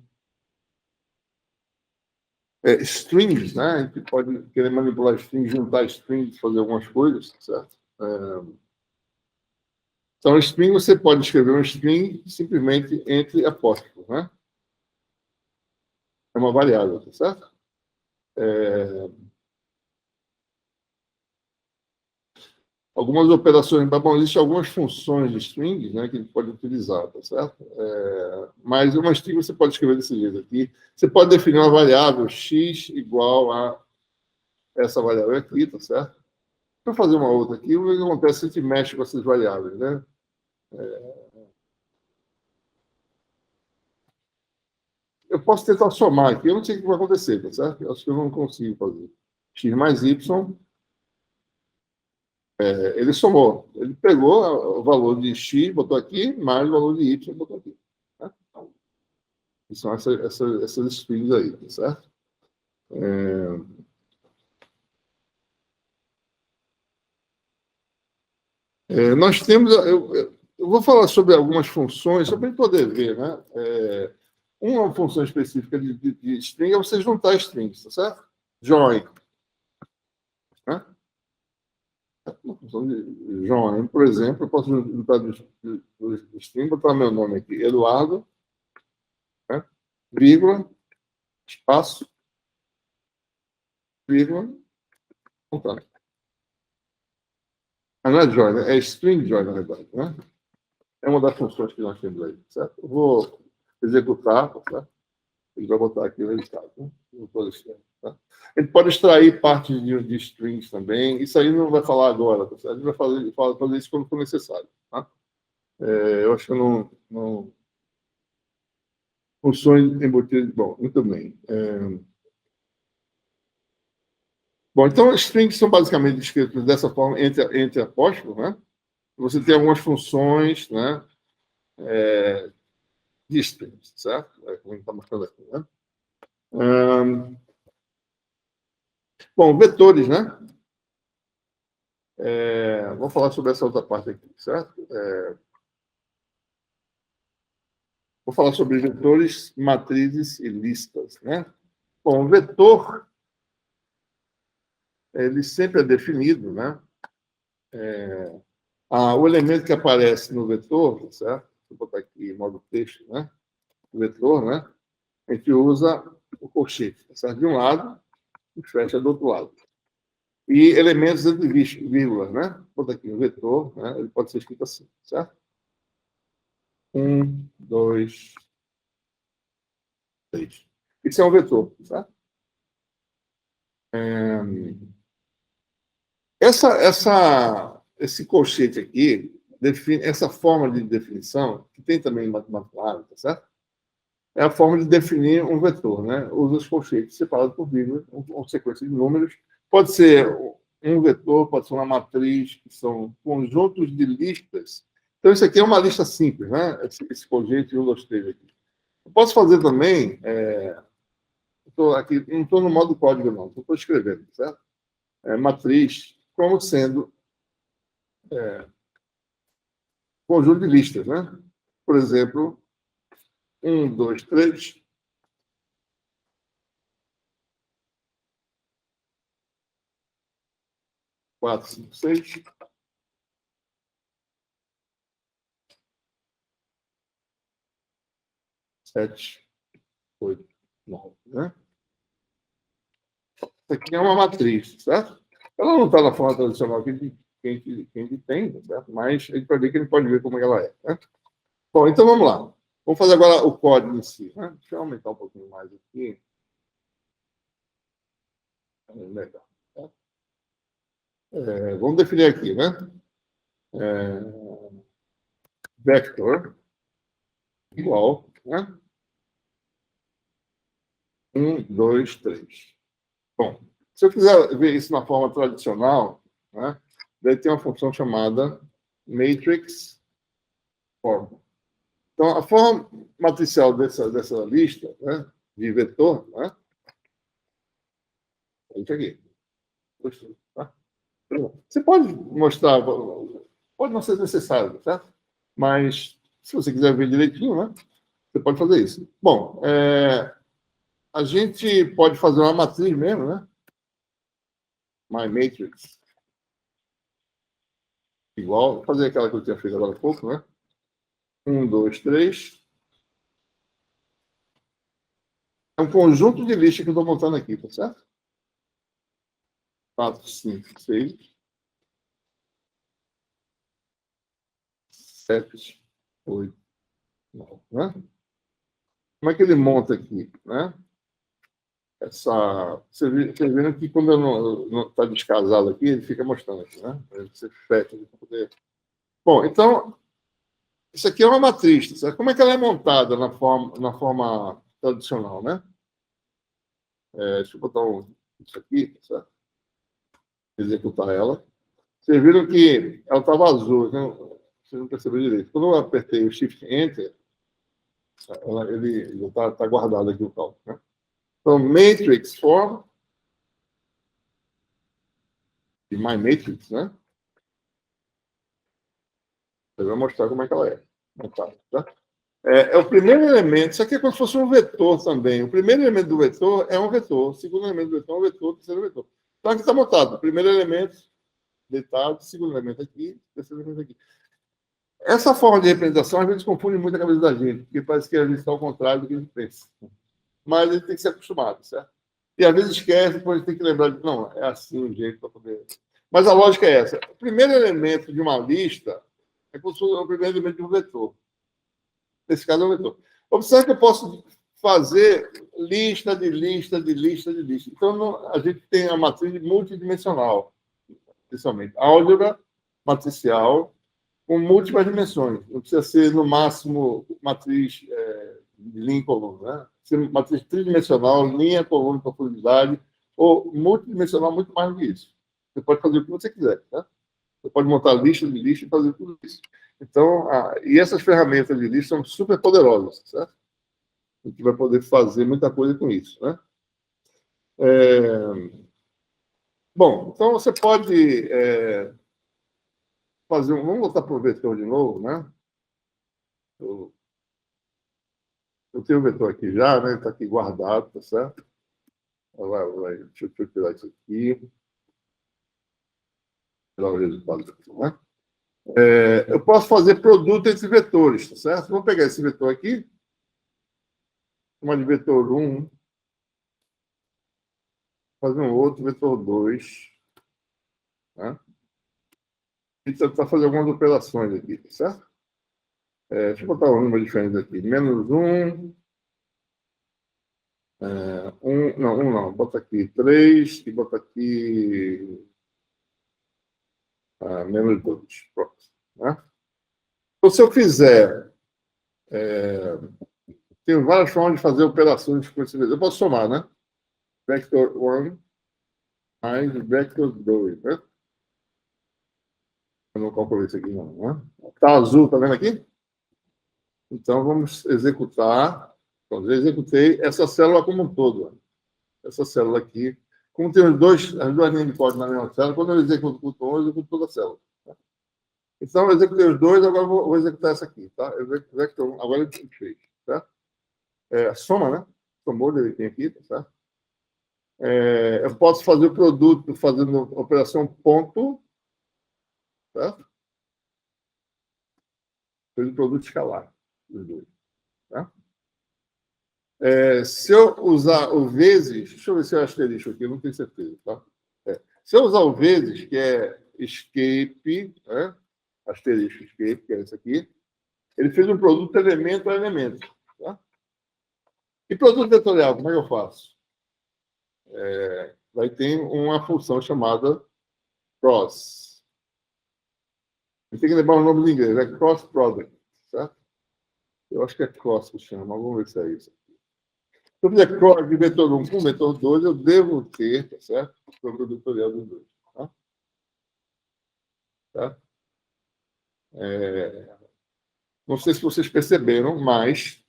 Strings, né? A gente pode querer manipular strings, juntar strings, fazer algumas coisas, certo? Então, string, você pode escrever um string simplesmente entre apóstrofos, né? É uma variável, tá certo? Algumas operações, bom, existem algumas funções de string, né, que a gente pode utilizar, tá certo? Mas uma string você pode escrever desse jeito aqui. Você pode definir uma variável x igual a essa variável aqui, tá certo? Para fazer uma outra aqui, o que acontece se a gente mexe com essas variáveis, né? Eu posso tentar somar aqui, eu não sei o que vai acontecer, tá certo? Eu acho que eu não consigo fazer. X mais Y, ele somou. Ele pegou o valor de X, botou aqui, mais o valor de Y, botou aqui. Né? Que são essas strings aí, tá certo? Nós temos, eu vou falar sobre algumas funções, só para poder ver, né? Uma função específica de string é você juntar strings, tá certo? Join, né? Uma função de join, por exemplo, eu posso juntar dos strings, botar meu nome aqui, Eduardo, né? Vírgula, espaço, vírgula, pontar. Mas não é join, né? É string join, na verdade, né? É uma das funções que nós temos aí, certo? Eu vou executar, tá certo? Ele vai botar aqui o resultado. Né? Tá? Ele pode extrair parte de strings também. Isso aí não vai falar agora. Tá certo? A gente vai fazer isso quando for necessário. Tá? Eu acho que não funções embutidas. Bom, muito bem. Bom, então, strings são basicamente escritos dessa forma, entre apóstrofos. Né? Você tem algumas funções, né, de strings, certo? Como a gente está mostrando aqui. Né? Bom, vetores, né? Vou falar sobre essa outra parte aqui, certo? Vou falar sobre vetores, matrizes e listas, né? Bom, o vetor, ele sempre é definido, né? O elemento que aparece no vetor, certo? Vou botar aqui em modo texto, né? O vetor, né? A gente usa o colchete, certo? De um lado e fecha do outro lado. E elementos entre vírgulas, né? Vou botar aqui o vetor, né? Ele pode ser escrito assim, certo? 1, 2, 3. Isso é um vetor, certo? Esse colchete aqui, define, essa forma de definição, que tem também em matemática, tá certo? É a forma de definir um vetor, né? Usa os colchetes separados por vírgula, uma sequência de números. Pode ser um vetor, pode ser uma matriz, que são conjuntos de listas. Então, isso aqui é uma lista simples, né? Esse colchete 1, 2, 3 aqui. Eu posso fazer também, aqui, não estou no modo código, não, estou escrevendo, certo? Matriz, como sendo conjunto de listas, né? Por exemplo, 1, 2, 3, 4, 5, 6, 7, 8, 9, né? Isso aqui é uma matriz, certo? Ela não está na forma tradicional que a gente tem, certo? Mas a gente pode ver que ele pode ver como ela é, né? Bom, então vamos lá. Vamos fazer agora o código em si, né? Deixa eu aumentar um pouquinho mais aqui. Legal. Tá? Vamos definir aqui, né? Vector igual, né? 1, 2, 3. Bom, se eu quiser ver isso na forma tradicional, né, daí tem uma função chamada matrix form. Então, a forma matricial dessa lista, né, de vetor, né, é isso aqui. Tá? Você pode mostrar Pode não ser necessário, certo? Mas, se você quiser ver direitinho, né? Você pode fazer isso. Bom, a gente pode fazer uma matriz mesmo, né? My Matrix. Igual, vou fazer aquela que eu tinha feito agora há pouco, né? 1, 2, 3. É um conjunto de listas que eu estou montando aqui, tá certo? 4, 5, 6, 7, 8, 9, né? Como é que ele monta aqui, né? Vocês viram que quando eu não está descasado aqui, ele fica mostrando aqui, né? Você fecha para poder. Bom, então, isso aqui é uma matriz, sabe? Como é que ela é montada na forma tradicional, né? Deixa eu botar isso aqui, certo? Executar ela. Vocês viram que ela estava azul, então vocês não perceberam direito. Quando eu apertei o Shift Enter, ele está guardado aqui o cálculo, né? Então, Matrix Form, de My Matrix, né? Eu vou mostrar como é que ela é. Tá? É o primeiro elemento, isso aqui é como se fosse um vetor também. O primeiro elemento do vetor é um vetor, o segundo elemento do vetor é um vetor, o terceiro vetor. Então, aqui está montado. O primeiro elemento deitado, o segundo elemento aqui, o terceiro elemento aqui. Essa forma de representação, às vezes, confunde muito a cabeça da gente, porque parece que a gente está ao contrário do que a gente pensa. Mas a gente tem que ser acostumado, certo? E às vezes esquece, depois a gente tem que lembrar de, não, é assim o jeito para poder. Mas a lógica é essa. O primeiro elemento de uma lista é como se fosse o primeiro elemento de um vetor. Nesse caso, é um vetor. Observe que eu posso fazer lista de lista de lista de lista. Então, a gente tem a matriz multidimensional, especialmente. Álgebra matricial com múltiplas dimensões. Não precisa ser, no máximo, matriz de linha e coluna. Né? Ser matriz tridimensional, linha, coluna, profundidade, ou multidimensional, muito mais do que isso. Você pode fazer o que você quiser. Né? Você pode montar lista de lista e fazer tudo isso. Então, e essas ferramentas de lista são super poderosas, certo? A gente vai poder fazer muita coisa com isso, né? Bom, então você pode fazer vamos voltar para o vetor de novo, né? Eu tenho o vetor aqui já, né? Está aqui guardado, tá certo? Deixa eu tirar isso aqui. Tirar o resultado aqui, né? Eu posso fazer produto entre vetores, tá certo? Vou pegar esse vetor aqui, chamar de vetor 1, fazer um outro, vetor 2, né? E tentar fazer algumas operações aqui, tá certo? Deixa eu botar um número diferente aqui. Menos 1, não, bota aqui 3 e bota aqui menos 2. Pronto. Né? Então, se eu fizer, tem várias formas de fazer operações com esse vetor. Eu posso somar, né? Vector 1 mais vector 2, né? Eu não calculei isso aqui, não. Né? Tá azul, tá vendo aqui? Então, vamos executar. Então, eu executei essa célula como um todo. Essa célula aqui. Como tem as duas linhas de código na mesma célula, quando eu executo um, eu executo toda a célula. Então, eu executei os dois, agora vou executar essa aqui. Tá? Vector 1, agora ele fez. Tá? Soma, né? Somou, ele tem aqui, tá certo? Eu posso fazer o produto fazendo operação ponto, tá? Fez o produto escalar, os dois. Tá? Se eu usar o vezes, deixa eu ver se eu asterisco aqui, eu não tenho certeza. Tá? Se eu usar o vezes, que é escape, né? Asterisco escape, que é esse aqui, ele fez um produto elemento a elemento. Tá? E produto vetorial, como é que eu faço? Vai ter uma função chamada cross. Tem que lembrar o nome do inglês, é cross product, certo? Eu acho que é cross que chama, mas vamos ver se é isso. Se eu fizer cross de vetor 1 com vetor 2, eu devo ter, tá certo? O produto vetorial dos dois. Tá? Não sei se vocês perceberam, mas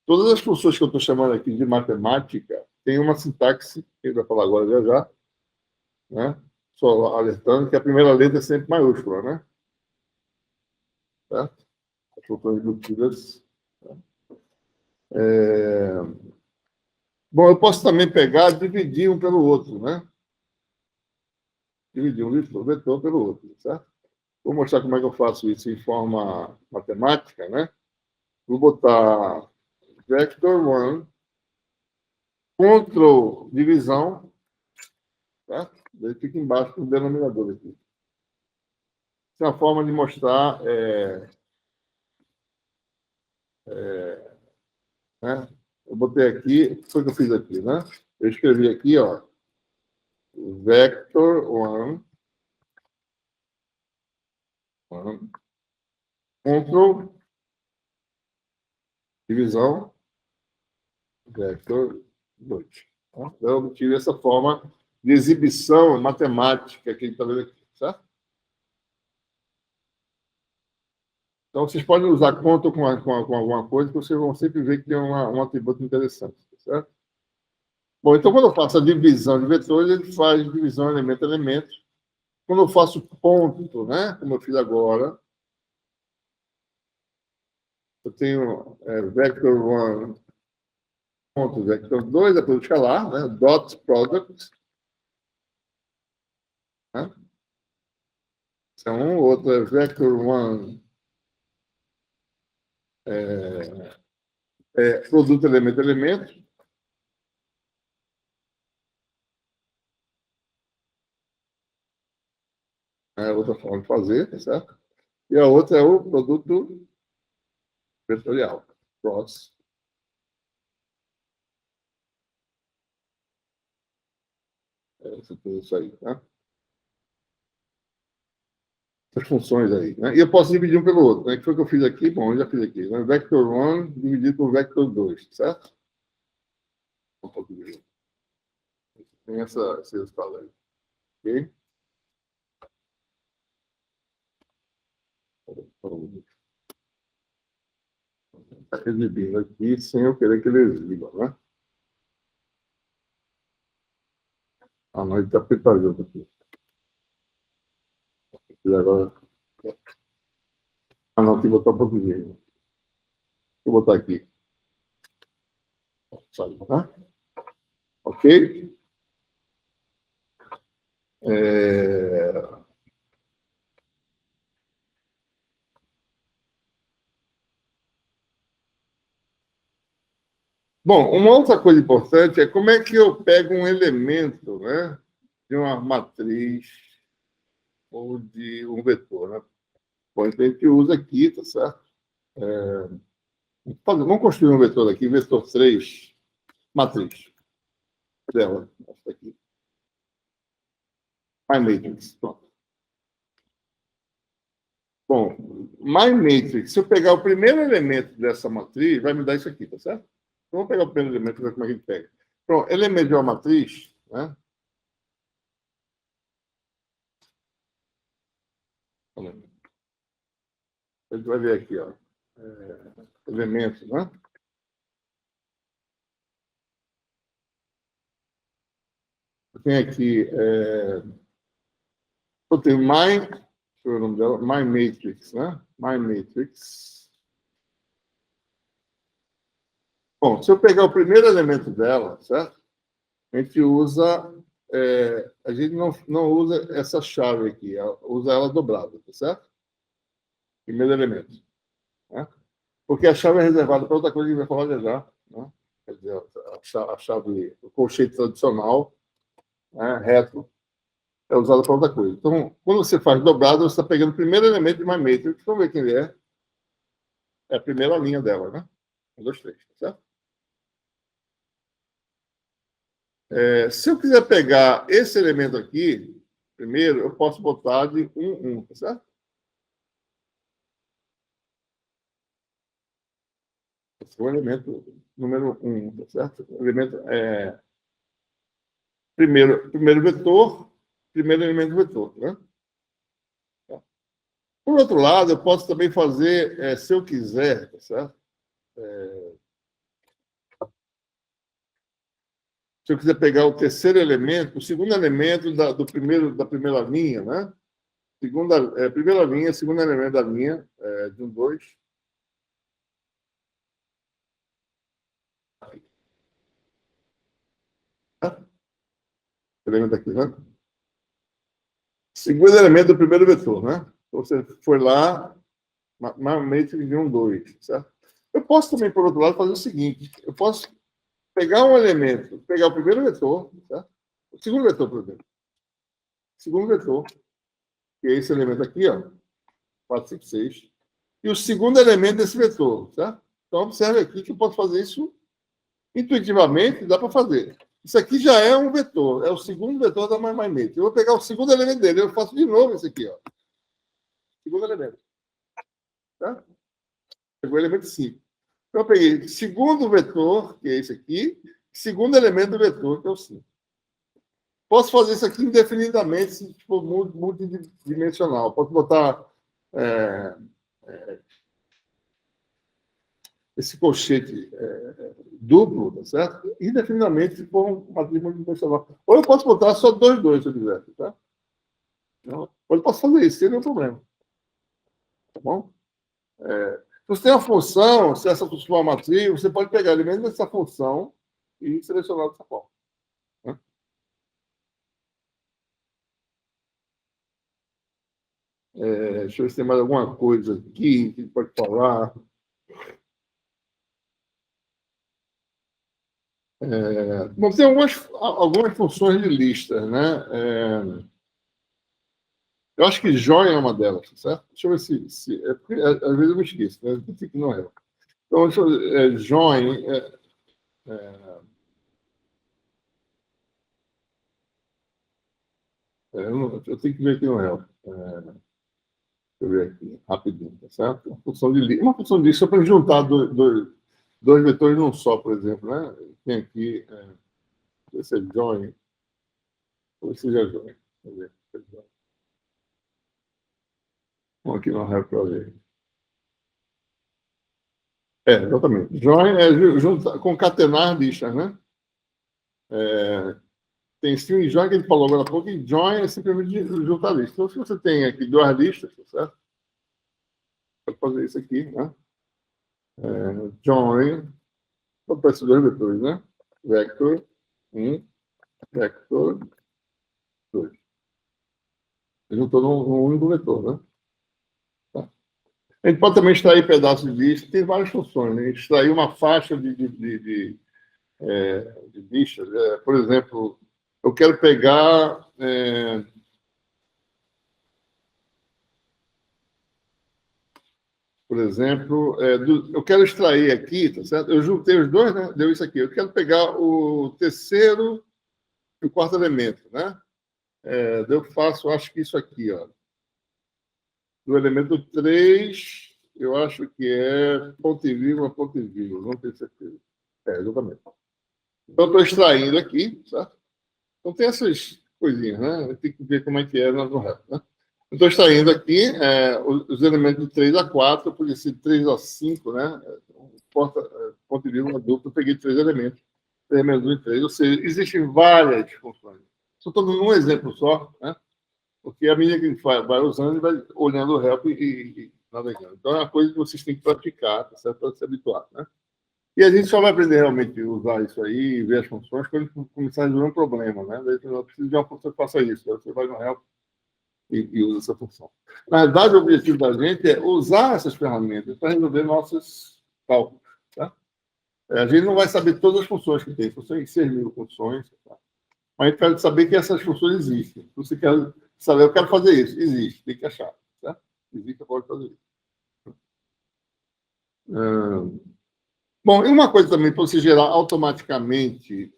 todas as funções que eu estou chamando aqui de matemática têm uma sintaxe, que ele vai falar agora já, né? Só alertando que a primeira letra é sempre maiúscula, né? certo? As funções embutidas. Bom, eu posso também pegar e dividir um pelo outro, né? Dividir um vetor pelo outro, certo? Vou mostrar como é que eu faço isso em forma matemática, né? Vou botar vector 1, Ctrl divisão, tá? Ele fica embaixo do denominador aqui. Essa é uma forma de mostrar, né? Eu botei aqui, o que foi que eu fiz aqui, né? Eu escrevi aqui, ó, vector 1, Ctrl divisão, vector 2. Então, eu obtive essa forma de exibição matemática que a gente está vendo aqui, certo? Então, vocês podem usar conta com alguma coisa que vocês vão sempre ver que tem um atributo interessante, certo? Bom, então, quando eu faço a divisão de vetores, ele faz divisão elemento a elemento. Quando eu faço ponto, né, como eu fiz agora, eu tenho vector 1, ponto, vector 2, é produto escalar, né, dot product, né? Então, outro é vector 1, produto elemento a elemento. É outra forma de fazer, tá certo? E a outra é o produto vetorial, cross. Tudo isso aí, tá? As funções aí, né? E eu posso dividir um pelo outro, né? O que foi que eu fiz aqui? Bom, eu já fiz aqui, né? Vector 1 dividido por vector 2, certo? Um pouco de... Tem esse resultado aí, ok? Está exibindo aqui sem eu querer que ele exiba, né? Ah, não, ele está apertadinho aqui. E agora... Ah, não, tem que botar um pouquinho. Vou botar aqui. Sabe, tá? Ok? Bom, uma outra coisa importante é como é que eu pego um elemento, né, de uma matriz ou de um vetor, né? Bom, então a gente usa aqui, tá certo? Vamos construir um vetor aqui, vetor 3, matriz dela, essa aqui. My matrix, pronto. Bom, my matrix, se eu pegar o primeiro elemento dessa matriz, vai me dar isso aqui, tá certo? Então, vamos pegar o primeiro elemento e ver como é que a gente pega. Pronto, elemento de uma matriz, né? A gente vai ver aqui, ó. Elementos, né? Eu tenho aqui, eu tenho deixa eu ver o nome dela, my matrix, né? My matrix. Bom, se eu pegar o primeiro elemento dela, certo? A gente usa, a gente não usa essa chave aqui, usa ela dobrada, tá certo? Primeiro elemento, né? Porque a chave é reservada para outra coisa que a gente vai falar já, né? Quer dizer, a chave, o colchete tradicional, né, reto, é usada para outra coisa. Então, quando você faz dobrado, você está pegando o primeiro elemento de uma matrix. Vamos ver quem ele é. É a primeira linha dela, né? 1, 2, 3, tá certo? Se eu quiser pegar esse elemento aqui, primeiro, eu posso botar de 1, 1, tá certo? Esse é o elemento número 1, tá certo? O elemento primeiro vetor, primeiro elemento vetor, né? Por outro lado, eu posso também fazer, se eu quiser, tá certo? Se eu quiser pegar o terceiro elemento, o segundo elemento da primeira linha, né? Primeira linha, segundo elemento da linha, de um 2. Elemento aqui, né? Segundo elemento do primeiro vetor, né? Então, você foi lá, normalmente de um 2, certo? Eu posso também, por outro lado, fazer o seguinte: eu posso pegar um elemento, pegar o primeiro vetor, certo? O segundo vetor, por exemplo. O segundo vetor, que é esse elemento aqui, ó, 4, 5, 6. E o segundo elemento desse vetor, certo? Então, observe aqui que eu posso fazer isso intuitivamente, dá para fazer. Isso aqui já é um vetor, é o segundo vetor da MyMate. Eu vou pegar o segundo elemento dele, eu faço de novo esse aqui, ó. Segundo elemento. Tá? Pegou o elemento 5. Então, eu peguei segundo vetor, que é esse aqui, segundo elemento do vetor, que é o 5. Posso fazer isso aqui indefinidamente, se for multidimensional. Posso botar esse colchete duplo, tá certo? Indefinidamente, se for uma matriz multidimensional. Ou eu posso botar só 2, 2, se eu quiser, tá? Então, eu posso fazer isso, sem nenhum problema. Tá bom? Se você tem uma função, se essa função é uma matriz, você pode pegar elementos dessa função e selecionar dessa forma. Né? Deixa eu ver se tem mais alguma coisa aqui que pode falar. Bom, tem algumas funções de lista, né? Eu acho que join é uma delas, certo? Deixa eu ver se porque, às vezes eu me esqueço, né? Que não é. Então, join. Eu tenho que ver aqui no help. Deixa eu ver aqui, rapidinho, tá certo? Uma função de lista para juntar dois vetores num só, por exemplo, né? Tem aqui, esse é join, ou seja join. Vamos aqui no help para ver. Exatamente. Join é concatenar listas, né? Tem string join que a gente falou agora há pouco, e join é simplesmente juntar listas. Então, se você tem aqui duas listas, certo? Pode fazer isso aqui, né? Join, vou para esses dois vetores, né? Vector 1, vector 2. Juntou num único vetor, né? Tá. A gente pode também extrair pedaços de lista, tem várias funções, né? Extrair uma faixa de listas. Por exemplo, eu quero pegar por exemplo, eu quero extrair aqui, tá certo? Eu juntei os dois, né? Deu isso aqui. Eu quero pegar o terceiro e o quarto elemento, né? Eu faço, acho que isso aqui, ó. Do elemento 3, eu acho que é ponto e vírgula, não tenho certeza. Exatamente. Então, eu estou extraindo aqui, certo? Então, tem essas coisinhas, né? Tem que ver como é que é no resto, né? Estou extraindo aqui os elementos de 3 a 4, por ser 3 a 5, né? Ponto e vírgula duplo, eu peguei 3 elementos, 3 menos 1 e 3, ou seja, existem várias funções. Só estou dando um exemplo só, né? Porque a medida que a gente vai usando, ele vai olhando o help e navegando. Então, é uma coisa que vocês têm que praticar, tá certo? Para se habituar, né? E a gente só vai aprender realmente a usar isso aí, ver as funções, quando começar a resolver um problema, né? Daí você precisa de uma função que faça isso. Você vai no help e usa essa função. Na verdade, o objetivo da gente é usar essas ferramentas para resolver nossos cálculos. Tá? A gente não vai saber todas as funções que tem, são 6 mil funções, tá? Mas a gente quer saber que essas funções existem. Se você quer saber, eu quero fazer isso, existe, tem que achar. Tá? Existe, eu posso fazer isso. Bom, e uma coisa também, para você gerar automaticamente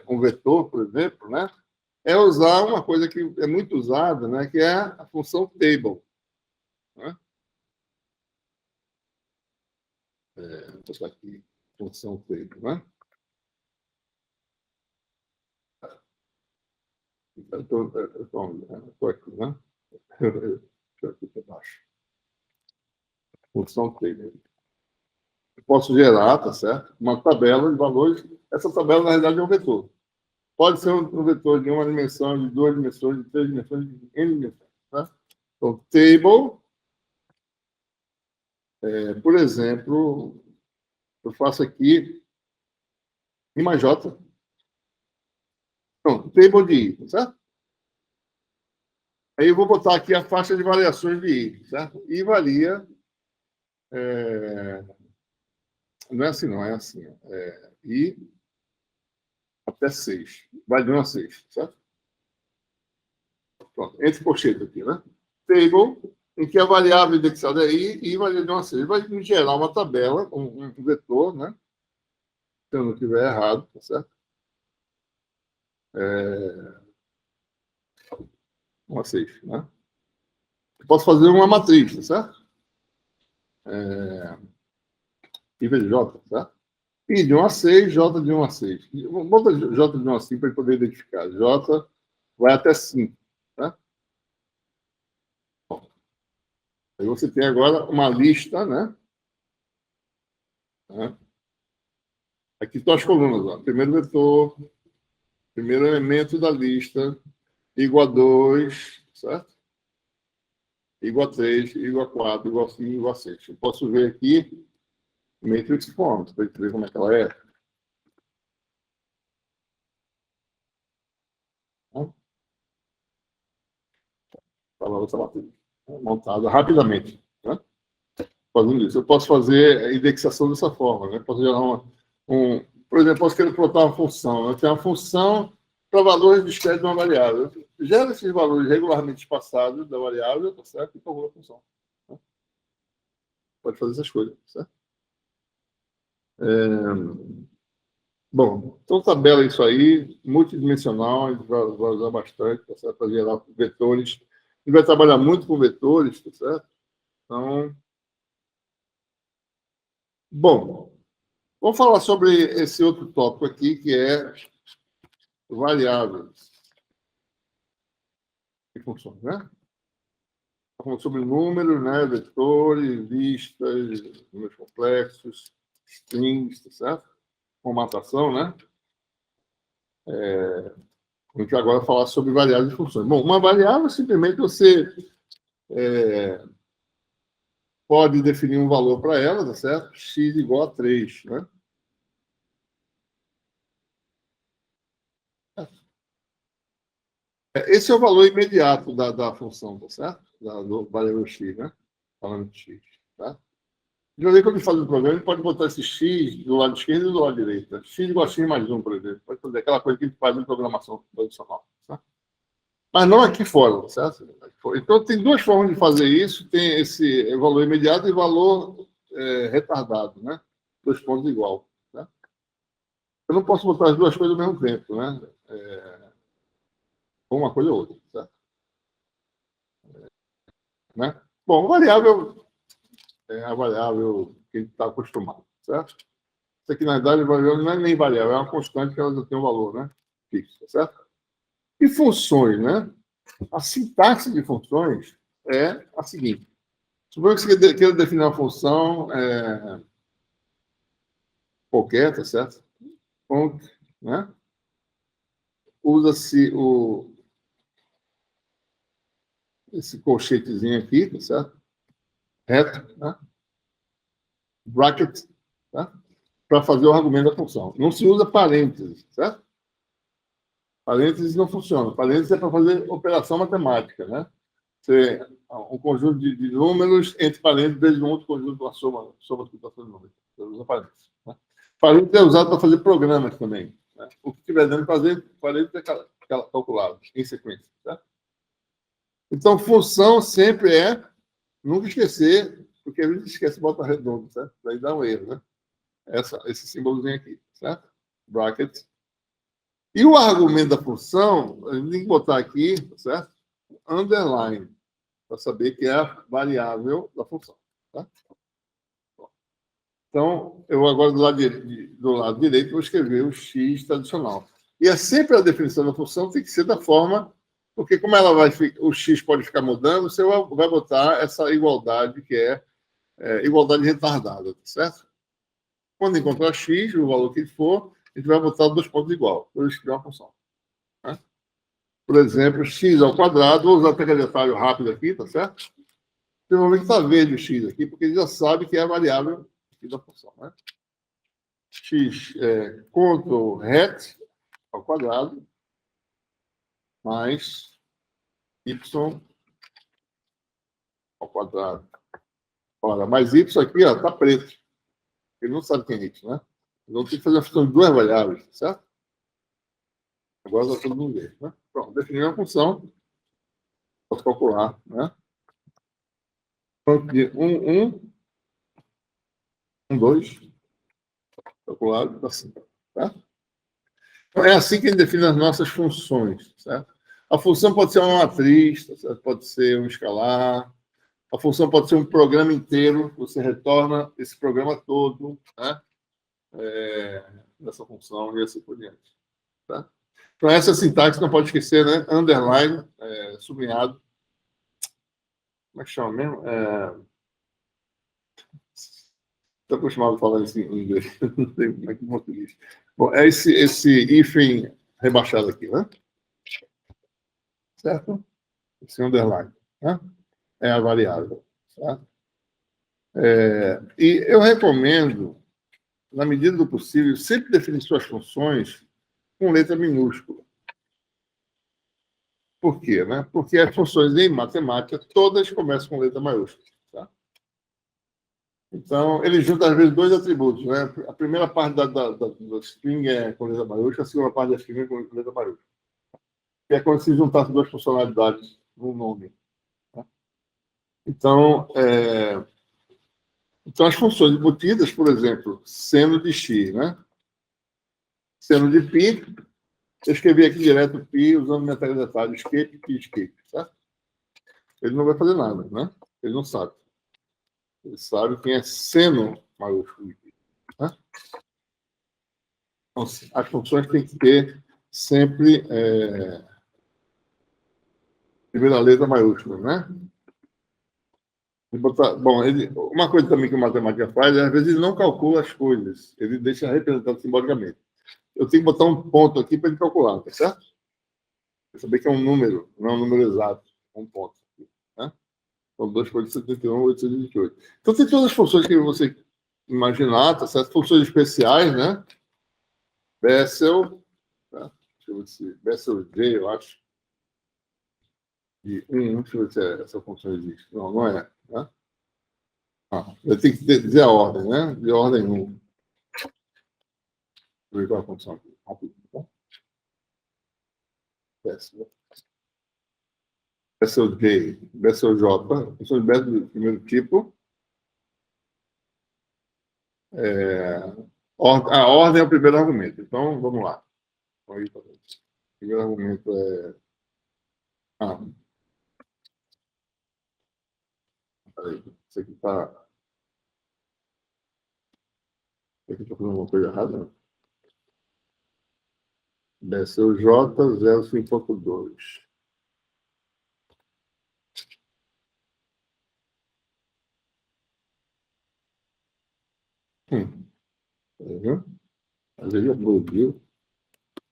um vetor, por exemplo, né? É usar uma coisa que é muito usada, né, que é a função table. Né? Vou botar aqui, função table. Né? Estou aqui, né? Deixa eu aqui para baixo. Função table. Eu posso gerar, tá certo? Uma tabela de valores. Essa tabela, na realidade, é um vetor. Pode ser um vetor de uma dimensão, de duas dimensões, de três dimensões, de N dimensões. Tá? Então, table, por exemplo, eu faço aqui I mais J. Então, table de I, certo? Aí eu vou botar aqui a faixa de variações de I, certo? I varia... não é assim, não, é assim. I até 6. Vai de 1 a 6, certo? Pronto, entre colchetes aqui, né? Table, em que a variável indexada é I varia de 1 a 6. Vai gerar uma tabela, um vetor, né? Se eu não estiver errado, tá certo? 1 a 6, né? Eu posso fazer uma matriz, tá certo? I vezes J, certo? I de 1 a 6, J de 1 a 6. Bota J de 1 a 5 para ele poder identificar. J vai até 5, tá? Bom, aí você tem agora uma lista, né? Aqui estão as colunas. Ó. Primeiro vetor, primeiro elemento da lista, igual a 2, certo? Igual a 3, igual a 4, igual a 5, igual a 6. Eu posso ver aqui matrix forms, para ver como é que ela é. Montada rapidamente. Né? Fazendo isso. Eu posso fazer a indexação dessa forma. Né? Posso gerar por exemplo, posso querer plotar uma função. Eu tenho uma função para valores discretos de uma variável. Eu gero esses valores regularmente espaçados da variável, tá certo? E calculo a função. Né? Pode fazer essas coisas, certo? Bom, então tabela isso aí, multidimensional, a gente vai usar bastante, tá certo? Para gerar vetores. A gente vai trabalhar muito com vetores, tá certo? Então, bom, vamos falar sobre esse outro tópico aqui, que é variáveis e funções, né? Falando sobre números, né? Vetores, listas, números complexos, strings, tá certo? Formatação, né? A gente vai agora falar sobre variáveis e funções. Bom, uma variável simplesmente você pode definir um valor para ela, tá certo? X igual a 3, né? Esse é o valor imediato da função, tá certo? Do variável x, né? Falando de x, tá? Já vi quando ele faz o programa, ele pode botar esse x do lado esquerdo e do lado direito. Né? X igual a x mais 1, por exemplo. Pode fazer aquela coisa que ele faz em programação tradicional. Tá? Mas não aqui fora, certo? Então, tem duas formas de fazer isso. Tem esse valor imediato e valor retardado, né? Dois pontos igual. Né? Eu não posso botar as duas coisas ao mesmo tempo, né? Uma coisa ou outra, certo? Né? Bom, variável é a variável que a gente está acostumado, certo? Isso aqui, na verdade, não é nem variável, é uma constante que ela já tem um valor, né? Fixo, certo? E funções, né? A sintaxe de funções é a seguinte. Suponha que você queira definir uma função qualquer, tá certo? Ponto, né? Usa-se esse colchetezinho aqui, tá certo? Reto, né? Bracket, tá? Para fazer o argumento da função. Não se usa parênteses, certo? Parênteses não funciona. Parênteses é para fazer operação matemática, né? Você, um conjunto de números entre parênteses desde um outro conjunto, uma soma de de números. Você usa parênteses. Né? Parênteses é usado para fazer programas também. Né? O que tiver dentro de fazer, parênteses é calculado em sequência. Tá? Então, função sempre nunca esquecer, porque a gente esquece de botar redondo, certo? Daí dá um erro, né? Esse símbolozinho aqui, certo? Bracket. E o argumento da função, a gente tem que botar aqui, certo? Underline, para saber que é a variável da função. Tá? Então, eu agora do lado direito vou escrever o x tradicional. E é sempre a definição da função tem que ser da forma, porque como o x pode ficar mudando, você vai botar essa igualdade que é igualdade retardada, tá certo? Quando encontrar x, o valor que for, a gente vai botar dois pontos igual. Eu escrever uma função. Tá? Por exemplo, x ao quadrado, vou usar até detalhe rápido aqui, tá certo? Você vai ver que está verde o x aqui, porque ele já sabe que é a variável aqui da função, né? X é Ctrl RET ao quadrado mais y ao quadrado. Ora, mais y aqui, ó, tá preto. Ele não sabe quem é y, né? Então tem que fazer a função de duas variáveis, certo? Agora está todo mundo ver, né? Pronto, definir a função. Posso calcular, né? De 1, 2, calculado, assim, tá? Então, é assim que a gente define as nossas funções, certo? A função pode ser uma matriz, pode ser um escalar, a função pode ser um programa inteiro, você retorna esse programa todo, né? Dessa função e assim por diante. Tá? Então, essa sintaxe não pode esquecer, né? Underline, sublinhado. Como é que chama mesmo? Estou acostumado a falar isso em inglês. Não sei como é que monta isso. Bom, é esse hífen rebaixado aqui, né? Certo? Esse underline, né? É a variável, certo? E eu recomendo, na medida do possível, sempre definir suas funções com letra minúscula. Por quê? Né? Porque as funções em matemática todas começam com letra maiúscula. Tá? Então, ele junta, às vezes, dois atributos. Né? A primeira parte da string é com letra maiúscula, a segunda parte da string é com letra maiúscula. Que é quando se juntassem duas funcionalidades no nome. Tá? Então, as funções embutidas, por exemplo, seno de x, né? Seno de π, eu escrevi aqui direto π usando metadetado, escape, π, escape, certo? Ele não vai fazer nada, né? Ele não sabe. Ele sabe quem é seno maiúsculo. Né? Então, as funções têm que ter sempre primeira letra maiúscula, né? Bom, uma coisa também que o matemática faz é, às vezes, ele não calcula as coisas. Ele deixa representado simbolicamente. Eu tenho que botar um ponto aqui para ele calcular, tá certo? Para saber que é um número, não é um número exato. Um ponto. Né? São 2,71, 828. Então, tem todas as funções que você imaginar, tá certo? Funções especiais, né? Bessel, tá? Deixa eu ver se Bessel J, eu acho. De 1, deixa eu ver se essa função existe. Não, não é. Né? Eu tenho que dizer a ordem, né? De ordem 1. Deixa eu ver qual é a função aqui. Rapidinho, tá? Bessel. Bessel J, Bessel J, função de Bessel do primeiro tipo. A ordem é o primeiro argumento. Então, vamos lá. O primeiro argumento é... peraí, isso aqui está... Isso aqui está fazendo alguma coisa errada? Bessel J, 0,5.2. Às vezes explodiu.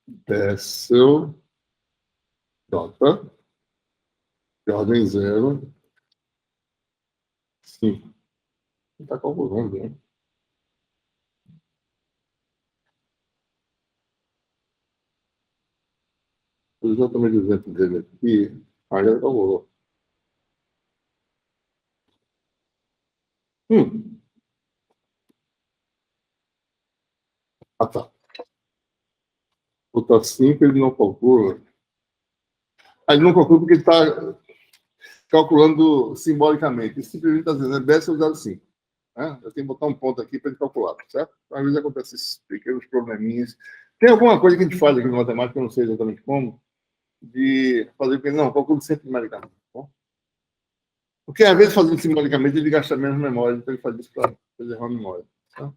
Bessel J, de ordem 0. Sim. Está confusão, né? Exatamente o exemplo dele aqui. Já calculou. Tá. Botar 5, ele não calcula. Ele não calcula porque ele está calculando simbolicamente. Ele simplesmente está dizendo, é Bessel 0,5. Né? Eu tenho que botar um ponto aqui para ele calcular, certo? Às vezes acontece esses pequenos probleminhas. Tem alguma coisa que a gente faz aqui no matemática, eu não sei exatamente como, de fazer o que não, calculo sempre numericamente. Tá? Porque às vezes fazendo simbolicamente ele gasta menos memória, então ele faz isso para preservar a memória. Tá?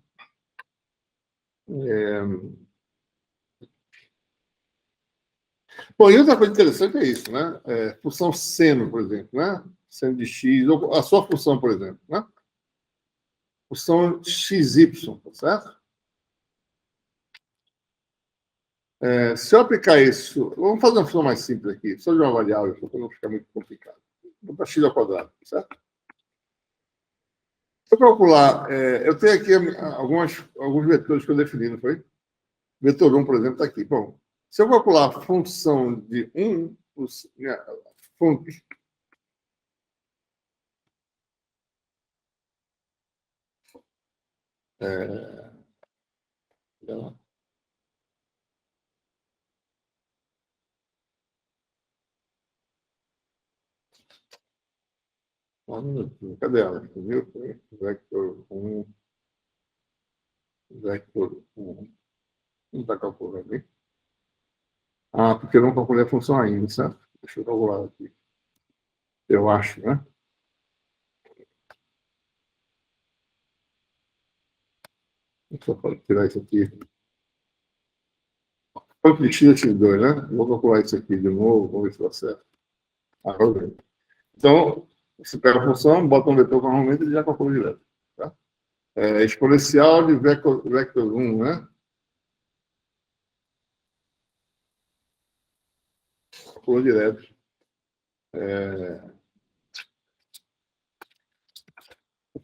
Bom, e outra coisa interessante é isso, né? Função seno, por exemplo, né? Seno de x, ou a sua função, por exemplo, né? Função xy, tá certo? Se eu aplicar isso, vamos fazer uma função mais simples aqui, só de uma variável, para não ficar muito complicado. Vou botar x ao quadrado, certo? Se eu calcular, eu tenho aqui alguns vetores que eu defini, não foi? Vetor 1, por exemplo, está aqui. Bom, se eu calcular a função de 1, func, cadê ela? Viu? Vector 1, vector 1. Não está calculando, hein? Ah, porque eu não calculei a função ainda, certo? Deixa eu calcular aqui. Eu acho, né? Só para tirar isso aqui. Quanto de x é x2, né? Vou calcular isso aqui de novo, vamos ver se dá certo. Agora vem. Então, você pega a função, bota um vetor normalmente e já calcula direto. Tá? Exponencial de vector 1, né? Calcula direto.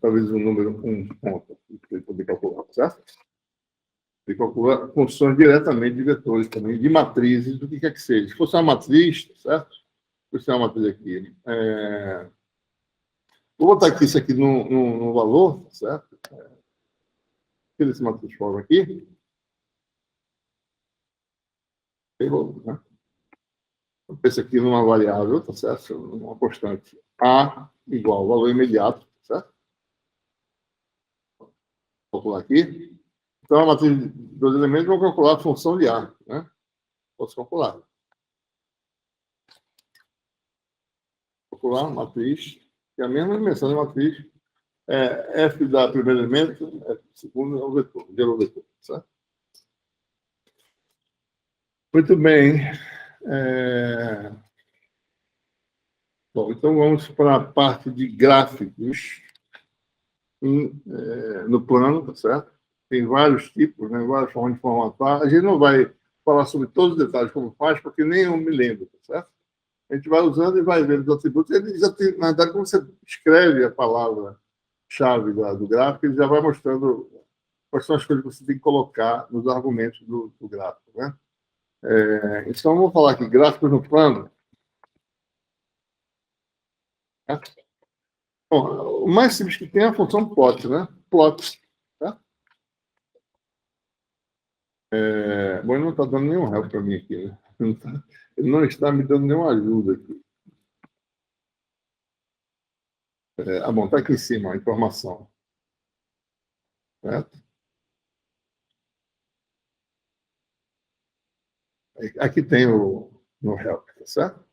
Talvez o número 1 ponto, para ele poder calcular, certo? Ele calcula funções diretamente de vetores também, de matrizes, do que quer que seja. Se fosse uma matriz, certo? Se fosse uma matriz aqui. Vou botar aqui isso aqui no valor, certo? Tira esse matriz forma aqui. Né? Eu penso aqui numa variável, tá certo? Uma constante A igual ao valor imediato, certo? Vou calcular aqui. Então, a matriz de dois elementos, vou calcular a função de A, né? Posso calcular. Calcular a matriz, que é a mesma dimensão da matriz, F da primeiro elemento, F do segundo é o vetor, gerou o vetor, certo? Muito bem. Bom, então vamos para a parte de gráficos no plano, tá certo? Tem vários tipos, né, várias formas de formatar. A gente não vai falar sobre todos os detalhes como faz, porque nem eu me lembro, tá certo? A gente vai usando e vai vendo os atributos. Ele já tem, na verdade, quando você escreve a palavra-chave do gráfico, ele já vai mostrando quais são as coisas que você tem que colocar nos argumentos do gráfico, né? Então, vamos falar aqui, gráficos no plano. Né? Bom, o mais simples que tem é a função plot, né? Plot. Tá? Bom, ele não está dando nenhum help para mim aqui, né? Ele não está me dando nenhuma ajuda aqui. Bom, está aqui em cima a informação. Certo? Aqui tem no help, tá certo?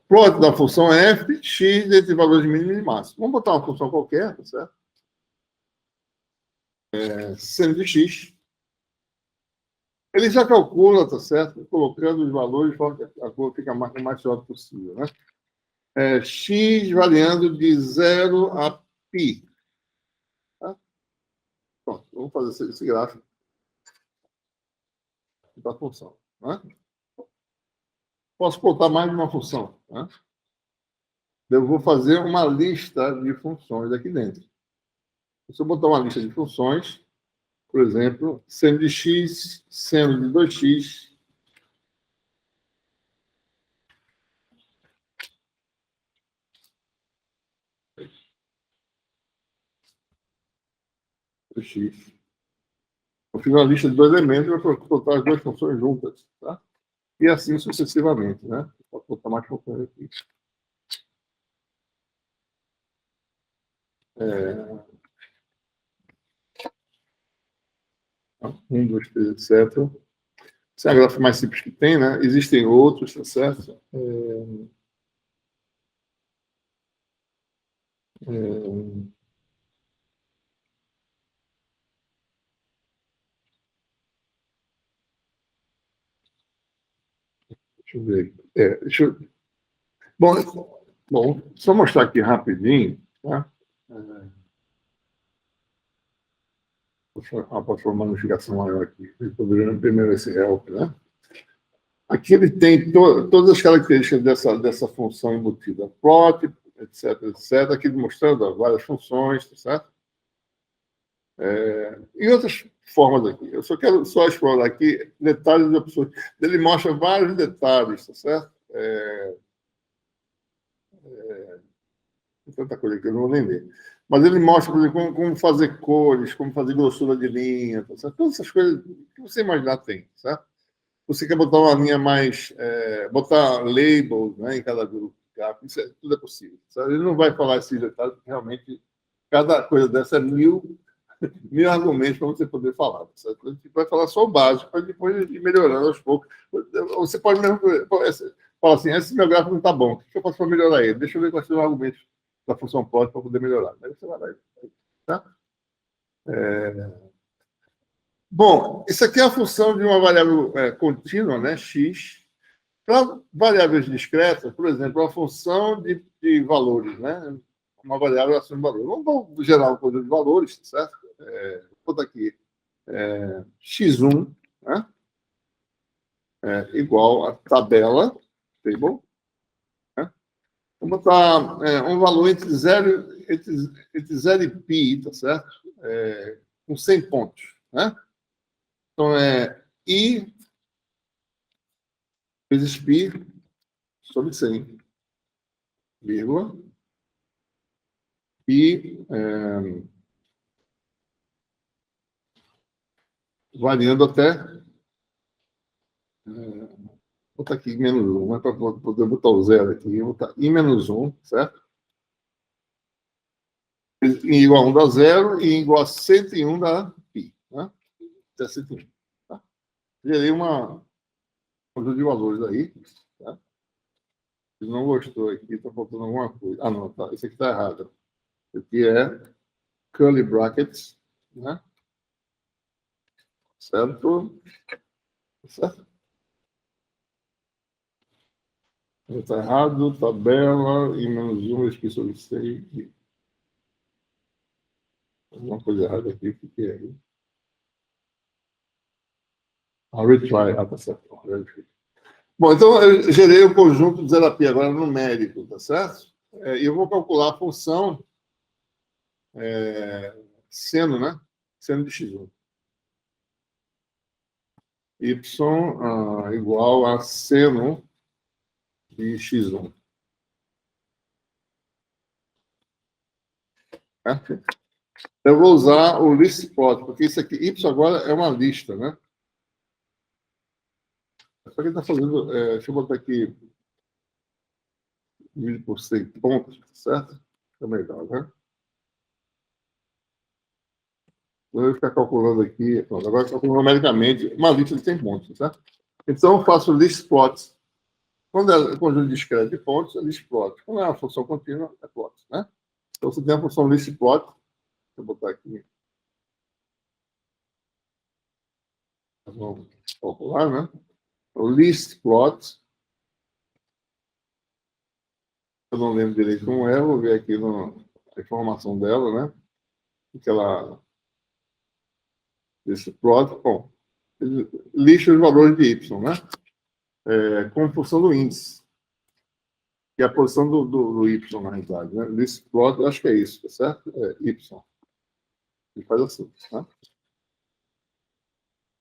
Plot da função f, x entre valores mínimo e máximo. Vamos botar uma função qualquer, tá certo? Seno de x. Ele já calcula, tá certo? Colocando os valores de forma que a curva fica o mais alta possível, né? X variando de 0 a π. Tá? Pronto, vamos fazer esse gráfico da função. Né? Posso botar mais de uma função. Né? Eu vou fazer uma lista de funções aqui dentro. Se eu botar uma lista de funções, por exemplo, seno de x, seno de 2x, x. Eu fiz uma lista de dois elementos e vou botar as duas funções juntas. Tá? E assim sucessivamente. Né? Posso botar mais funções aqui. 1, 2, 3, etc. Esse é a gráfica mais simples que tem, né? Existem outros, tá certo? Deixa eu ver. Bom, só mostrar aqui rapidinho, tá? Posso formar uma notificação maior aqui. Estou vendo primeiro esse help, né? Aqui ele tem todas as características dessa função embutida, plot, etc, etc. Aqui mostrando ó, várias funções, tá certo? E outras formas aqui. Eu só quero explorar aqui detalhes de opções. Ele mostra vários detalhes, tá certo? Tem tanta coisa que eu não vou nem ler. Mas ele mostra, por exemplo, como fazer cores, como fazer grossura de linha, tá certo? Todas essas coisas que você imaginar tem, certo? Você quer botar uma linha mais... botar labels, né, em cada grupo. Isso tudo é possível. Sabe? Ele não vai falar esses detalhes, porque realmente cada coisa dessa é mil argumentos para você poder falar. Certo? A gente vai falar só o básico, para depois ir melhorando aos poucos. Você pode mesmo falar assim, esse meu gráfico não está bom, o que eu posso para melhorar ele? Deixa eu ver quais são os argumentos da função plot para poder melhorar. Aí você vai lá. Tá? Bom, isso aqui é a função de uma variável contínua, né, x. Para variáveis discretas, por exemplo, a função de valores, né? Uma variável ação de valores. Vamos gerar um conjunto de valores, certo? Vou botar aqui x1, né? Igual a tabela, table, né? Vou botar um valor entre 0 e π, tá certo? Com 100 pontos, né? Então, i vezes π sobre 100, vírgula, e variando até... vou botar aqui menos 1, mas para poder botar o zero aqui, vou botar i menos 1, certo? Igual a 1 dá 0 e igual a 101 dá π, né? Até 101. Tá? Gerei uma conjunto de valores aí, tá? Se não gostou aqui, está faltando alguma coisa. Ah, não, tá. Isso aqui está errado. Aqui é curly brackets, né? Certo? Certo? Está errado, tabela, e menos 1, eu esqueci o que alguma coisa errada aqui, o que é? Retry, tá certo. Bom, então eu gerei o conjunto de 0 a π agora numérico, tá certo? E eu vou calcular a função seno, né? Seno de x1. Y igual a seno de x1. Certo? Eu vou usar o list plot, porque isso aqui, y agora é uma lista, né? Só que ele está fazendo... deixa eu botar aqui dividido por 100 pontos, certo? Fica melhor, né? Eu vou ficar calculando aqui. Pronto, agora eu calculo numericamente uma lista de 100 pontos, certo? Então, eu faço list plots. Quando é conjunto discreto de pontos, é list plot. Quando é uma função contínua, é plot, né? Então, você tem a função list plot. Deixa eu botar aqui. Vamos calcular, né? O list plot. Eu não lembro direito como é, vou ver aqui a informação dela, né? Que ela... Esse plot, bom, lista os valores de y, né? Com função do índice, que é a posição do y, na realidade. Né? List plot, eu acho que é isso, tá certo? Y. E faz assim, né?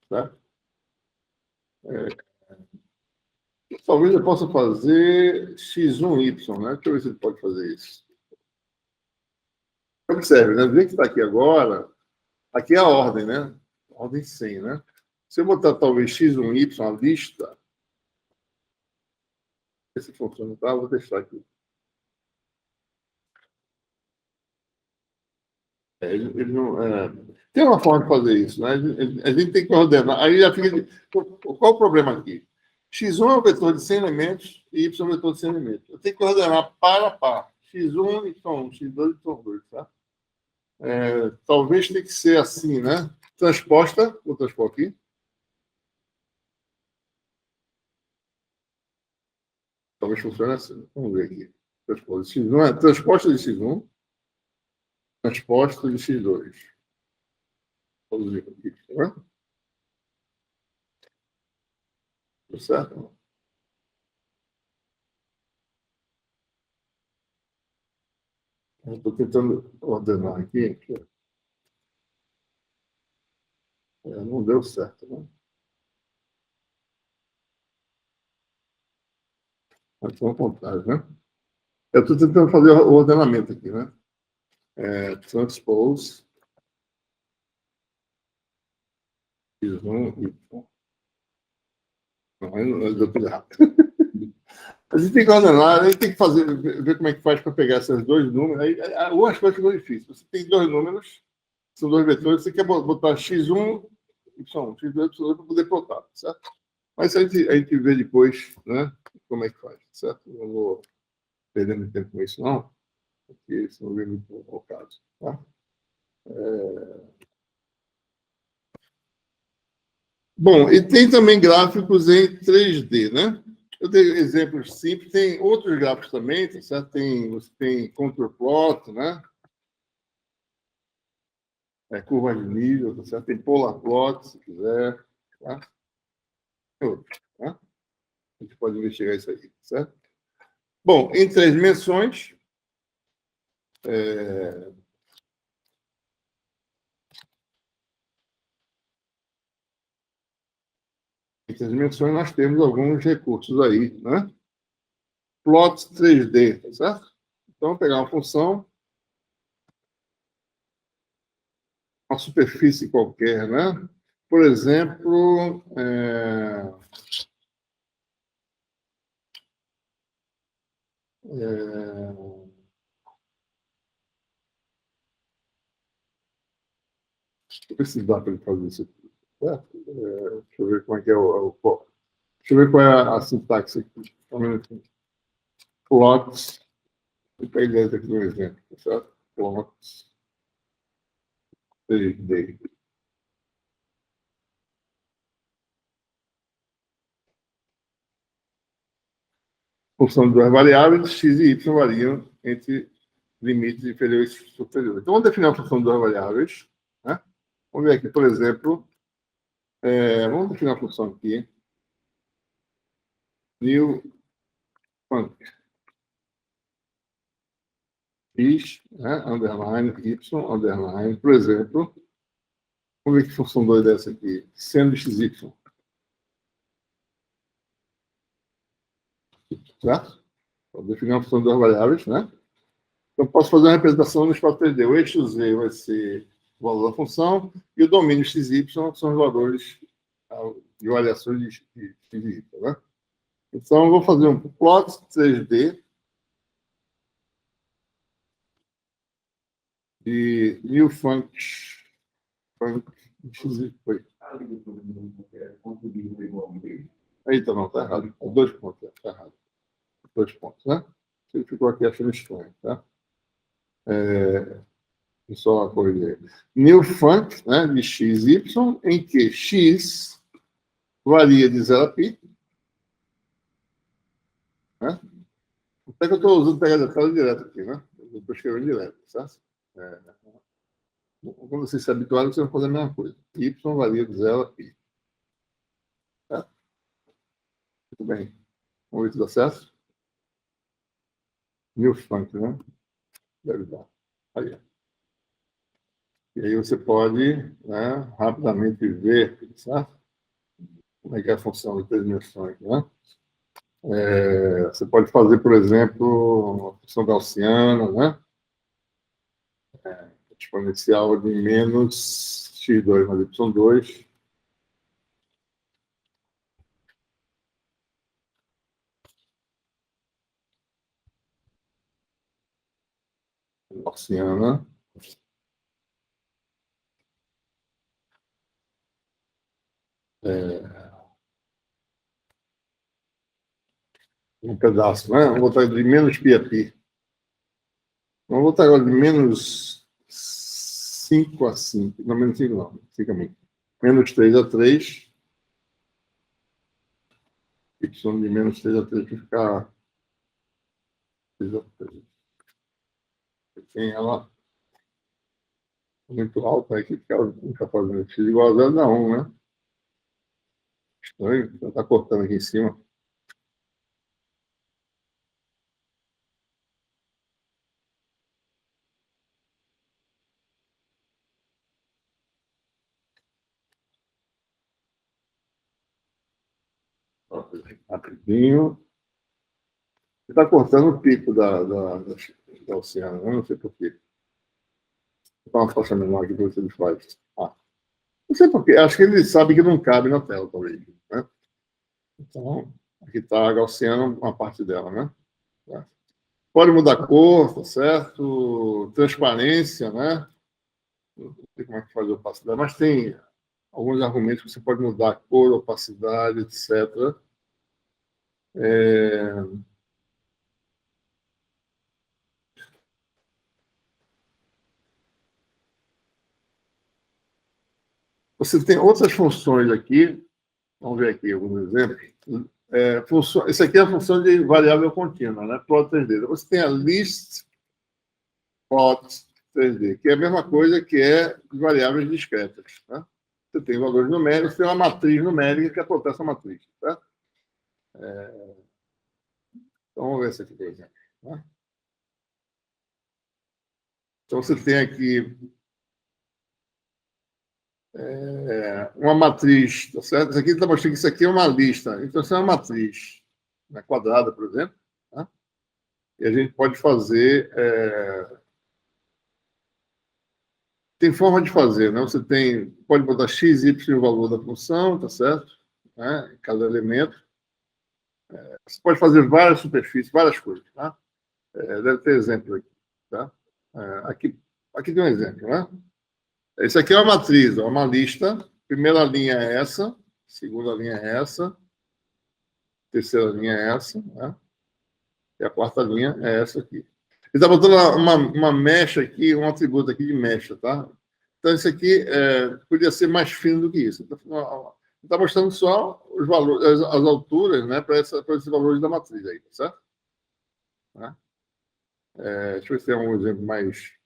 Certo? Talvez eu possa fazer x1y, né? Deixa eu ver se ele pode fazer isso. Observe, né? Vê que está aqui agora, aqui é a ordem, né? Ordem 100, né? Se eu botar talvez x1y, a lista, se funciona, tá? Vou deixar aqui. Ele não, tem uma forma de fazer isso, né? A gente tem que ordenar. Aí já fica. Qual o problema aqui? X1 é um vetor de 100 elementos e Y é um vetor de 100 elementos. Eu tenho que ordenar par a par. X1, Y1, X2, Y2, tá? Talvez tenha que ser assim, né? Transposta, vou transpor aqui. Talvez funcione assim. Vamos ver aqui. Transposta de X1 transposta de X1, transposta de X2. Vamos ver aqui, tá? certo? Estou tentando ordenar aqui. Não deu certo, né? Mas foi ao contrário, né? Eu estou tentando fazer o ordenamento aqui, né? Transpose, Y, Y. Não, deu tudo errado. A gente tem que ordenar, a gente tem que fazer, ver como é que faz para pegar esses dois números. Aí, algumas coisas ficam difíceis. Você tem dois números, são dois vetores, você quer botar x1, y1, x2, y2 para poder plotar, certo? Mas a gente vê depois, né, como é que faz, certo? Não vou perder muito tempo com isso, não, porque isso não vem muito ao caso, tá? Bom, e tem também gráficos em 3D, né? Eu dei exemplos simples, tem outros gráficos também, tá certo? Você tem contour plot, né? Curva de nível, tá certo? Tem polar plot, se quiser, tá? Tem outros, tá? A gente pode investigar isso aí, certo? Bom, em 3 dimensões, é, nós temos alguns recursos aí, né? Plots 3D, tá certo? Então, vou pegar uma função, uma superfície qualquer, né? Por exemplo, deixa eu ver se dá para ele fazer isso aqui, certo? Deixa eu ver como é que é deixa eu ver qual é a sintaxe aqui. Plots, vou pegar aqui um exemplo, tá certo? Plots 3D. Função de duas variáveis, x e y variam entre limites inferiores e superiores. Então, vamos definir a função de duas variáveis. Né? Vamos ver aqui, por exemplo, vamos definir a função aqui. New function. X, né? Underline, y, underline. Por exemplo, vamos ver que função doida é essa aqui. Sendo xy. Certo? Vou definir uma função de duas variáveis, né? Então, posso fazer uma representação no espaço 3D. O eixo Z vai ser o valor da função e o domínio XY são os valores de variações de XY. Né? Então, eu vou fazer um plot 3D de new function XY. Eita, não, está errado. 2 pontos, está errado. 2 pontos, né? Ele ficou aqui achando estranho, tá? Só corrigir. New func, né, de xy, em que x varia de 0 a π. Né? Até que eu estou usando pegar detalhe direto aqui, né? Eu estou escrevendo direto, certo? Quando você se habituar, você vai fazer a mesma coisa. Y varia de 0 a π. Tá? Muito bem. Vamos ver se dá certo. New func, né? Deve dar. Aí. E aí você pode, né, rapidamente ver, certo? Como é que é a função de 3 dimensões, né? Você pode fazer, por exemplo, uma função gaussiana, né? Exponencial de menos x2 mais y2. Gaussiana. Um pedaço, né? Vamos botar de menos π a π. Vamos botar agora de menos 5 a 5. Não, menos 5 não. Fica muito. Menos 3 a 3. Y de menos 3 a 3 vai ficar 3 a 3. Tem ela muito alta aí que fica fazendo x igual a 0 dá 1, né? Estranho, está cortando aqui em cima. Rapidinho. Está cortando o pico da oceano, eu não sei por quê. Vou dar uma faixa menor aqui para ver se ele faz. Não sei por quê, acho que ele sabe que não cabe na tela, talvez. Né? Então, aqui está a Gaussiana, uma parte dela, né? Pode mudar a cor, tá certo? Transparência, né? Não sei como é que faz a opacidade, mas tem alguns argumentos que você pode mudar a cor, opacidade, etc. Você tem outras funções aqui, vamos ver aqui alguns exemplos. Isso aqui é a função de variável contínua, né? Plot 3D. Você tem a list plot 3D, que é a mesma coisa que é variáveis discretas. Né? Você tem valores numéricos, tem uma matriz numérica que acontece essa matriz. Tá? Então, vamos ver esse aqui, por exemplo. Né? Então, você tem aqui uma matriz, tá certo? Isso aqui está mostrando que isso aqui é uma lista. Então, isso é uma matriz, né, quadrada, por exemplo. Tá? E a gente pode fazer... Tem forma de fazer, né? Você pode botar x, y o valor da função, tá certo? Né? Cada elemento. Você pode fazer várias superfícies, várias coisas, tá? Deve ter exemplo aqui, tá? Aqui tem um exemplo, né? Isso aqui é uma matriz, ó, uma lista. Primeira linha é essa, segunda linha é essa, terceira linha é essa, né? E a quarta linha é essa aqui. Ele está botando uma mecha aqui, um atributo aqui de mecha, tá? Então, isso aqui podia ser mais fino do que isso. Está mostrando só os valores, as alturas, né, para esses valores da matriz aí, certo? Né? Deixa eu ver se tem algum exemplo mais.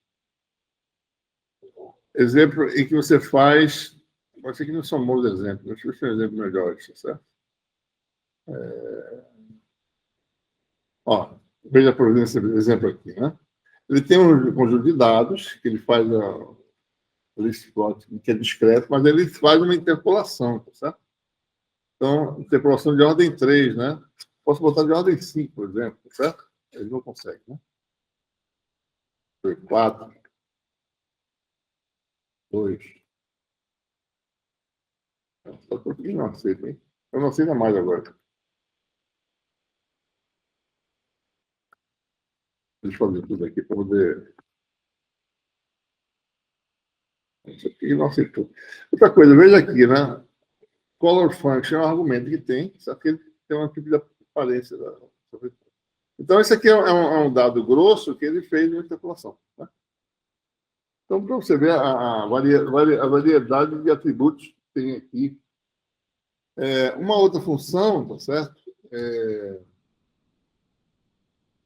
Exemplo em que você faz. Pode ser que não são bons exemplos, deixa eu ver se tem um exemplo melhor, certo? Ó, veja, por exemplo, esse exemplo aqui, né? Ele tem um conjunto de dados que ele faz a list plot, que é discreto, mas ele faz uma interpolação, tá certo? Então, interpolação de ordem 3, né? Posso botar de ordem 5, por exemplo, tá certo? Ele não consegue, né? 4, 2. Só por que não aceita, hein? Eu não aceito mais agora. Deixa eu fazer tudo aqui para poder. Isso aqui não aceitou. Outra coisa, veja aqui, né? Color function é um argumento que tem, só que ele tem uma tipo de aparência. Então, esse aqui é um dado grosso que ele fez uma interpolação. Né? Então, para você ver a variedade de atributos que tem aqui. Uma outra função, tá certo?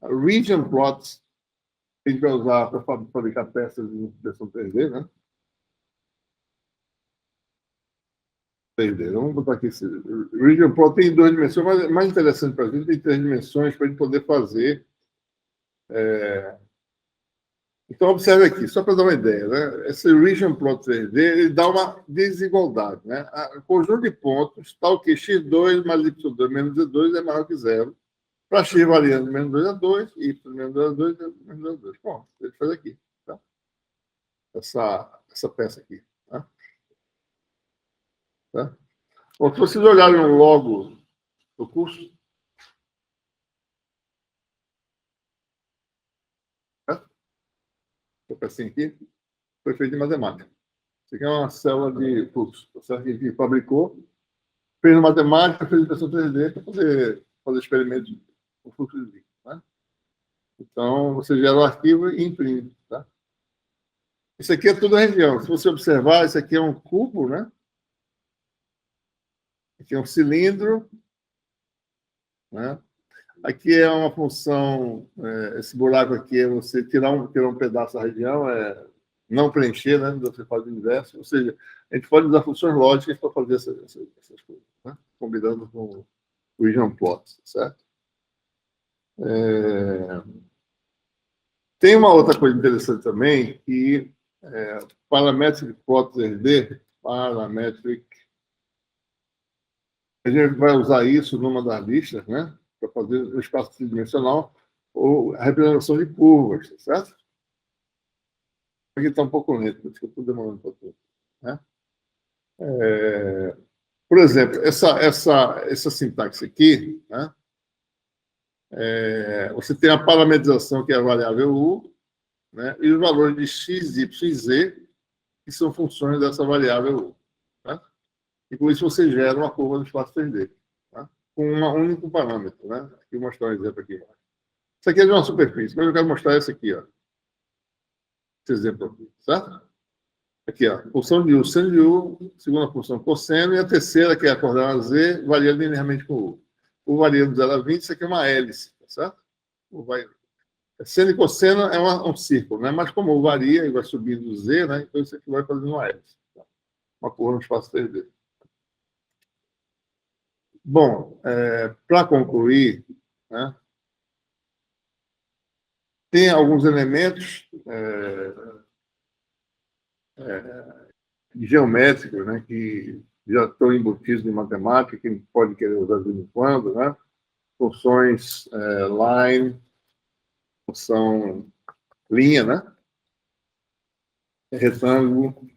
A region plots, que a gente vai usar para fabricar peças de impressão 3D, né? 3D. Vamos botar aqui esse region plot tem 2 dimensões, mas mais interessante para a gente, tem 3 dimensões para a gente poder fazer. Então, observe aqui, só para dar uma ideia, né? Esse region plot 3D ele dá uma desigualdade, né? O conjunto de pontos, tal que x2 mais y2 menos z2 é maior que zero. Para x variando de menos 2 a 2, y menos 2 a 2 é menos 2 a 2. Bom, ele faz aqui, tá? Essa peça aqui, tá? Tá? Bom, se vocês olharem o logo do curso, tá? Essa pecinha aqui foi feita em matemática. Isso aqui é uma célula de fluxo, tá certo? Que a gente fabricou, fez matemática, fez impressão 3D para poder fazer experimentos com fluxo de líquido, tá? Então, você gera o arquivo e imprime, tá? Isso aqui é tudo a região. Se você observar, isso aqui é um cubo, né? Aqui é um cilindro, né? Aqui é uma função, esse buraco aqui é você tirar um pedaço da região, não preencher, né? Você faz o inverso. Ou seja, a gente pode usar funções lógicas para fazer essas coisas, né? Combinando com o region plot, certo? Tem uma outra coisa interessante também, que parametric plot 3D, parametric, a gente vai usar isso numa das listas, né? Para fazer o espaço tridimensional ou a representação de curvas, certo? Aqui está um pouco lento, por isso que eu estou demorando um pouquinho, né? Por exemplo, essa sintaxe aqui, né? Você tem a parametrização, que é a variável U, né? E os valores de x, y e z, que são funções dessa variável U. Né? E com isso você gera uma curva do espaço 3D, tá? Com um único parâmetro. Né? Aqui vou mostrar um exemplo aqui. Isso aqui é de uma superfície, mas eu quero mostrar esse aqui. Ó. Esse exemplo aqui, certo? Aqui, ó, função de U, seno de U, segunda função cosseno, e a terceira, que é a coordenada Z, varia linearmente com U. U varia de 0 a 20, isso aqui é uma hélice, tá certo? Seno e cosseno é um círculo, né? Mas como varia e vai subindo Z, né? Então isso aqui vai fazendo uma hélice. Tá? Uma curva no espaço 3D. Bom, para concluir, né? Tem alguns elementos geométricos, né? Que já estão embutidos em matemática, que a gente pode querer usar de vez em quando, né? Funções line, função linha, né? Retângulo,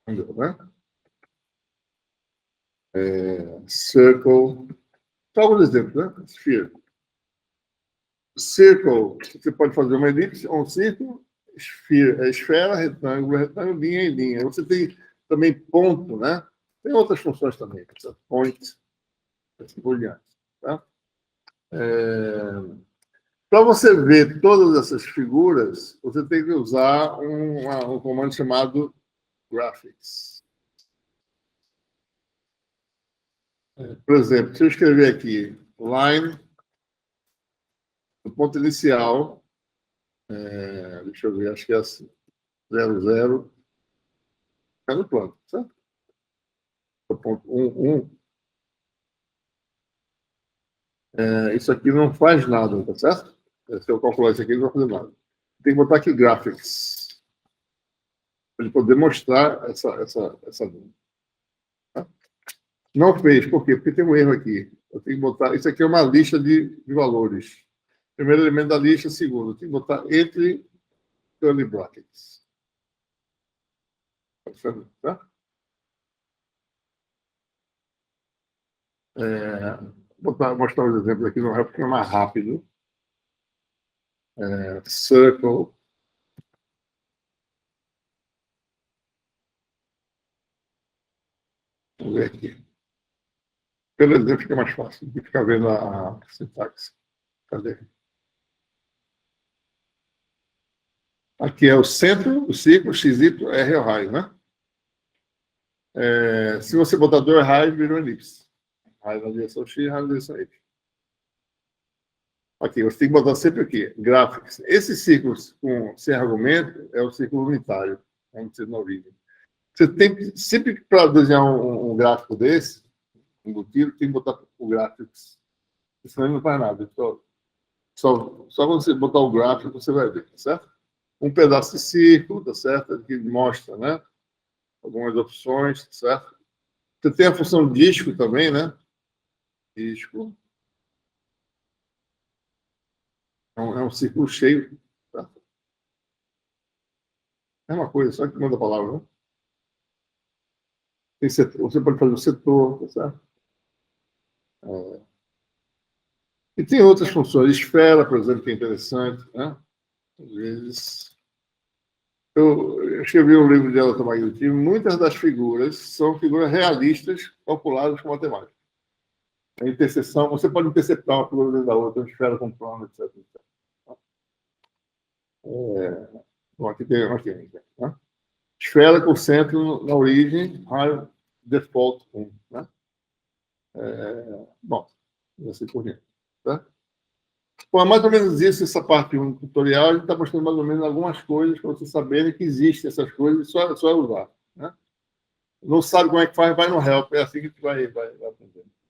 né? Circle, só alguns exemplos, né? Sphere. Circle, você pode fazer uma elipse ou um círculo, esfera, retângulo, linha e linha. Você tem também ponto, né? Tem outras funções também, point, assim por diante. Tá? Para você ver todas essas figuras, você tem que usar um comando chamado graphics. Por exemplo, se eu escrever aqui line, o ponto inicial, deixa eu ver, acho que é assim, 00, é no plano, certo? O ponto 1, 1. Isso aqui não faz nada, tá certo? Se eu calcular isso aqui, não vai fazer nada. Tem que botar aqui graphics, para ele poder mostrar essa linha. Tá? Não fez, por quê? Porque tem um erro aqui. Eu tenho que botar, isso aqui é uma lista de valores. Primeiro elemento da lista, segundo. Eu tenho que botar entre curly brackets. Tá? Vou mostrar os exemplos aqui, não é porque é mais rápido. Circle. Vamos ver aqui. Pelo exemplo, fica mais fácil de ficar vendo a sintaxe. Cadê? Aqui é o centro, o círculo, XY, R é o raio, né? Se você botar 2 raios, vira uma elipse. Raio na direção X, raio na direção Y. Aqui, você tem que botar sempre aqui, graphics. Esse círculo sem argumento é o círculo unitário, como você na origem. Você tem sempre para desenhar um gráfico desse, embutido, tem que botar o graphics. Senão ele não faz nada. Então, só quando você botar o gráfico, você vai ver, tá certo? Um pedaço de círculo, tá certo? Que mostra, né? Algumas opções, tá certo? Você tem a função disco também, né? Disco. É um círculo cheio, tá? É uma coisa, só que manda a palavra, né? Tem setor, você pode fazer o setor, tá certo? E tem outras funções. Esfera, por exemplo, que é interessante, né? Às vezes. Eu escrevi um livro de eletromagnetismo, muitas das figuras são figuras realistas calculadas com matemática. A interseção, você pode interceptar uma figura dentro da outra, uma esfera com plano, etc. Bom, aqui tem né? Esfera com centro na origem, raio default 1. Né? Bom, assim por diante. Tá? Bom, é mais ou menos isso, essa parte 1 do tutorial. A gente está mostrando mais ou menos algumas coisas para vocês saberem que existem essas coisas, só é usar. Né? Não sabe como é que faz, vai no Help. É assim que a gente vai aprender.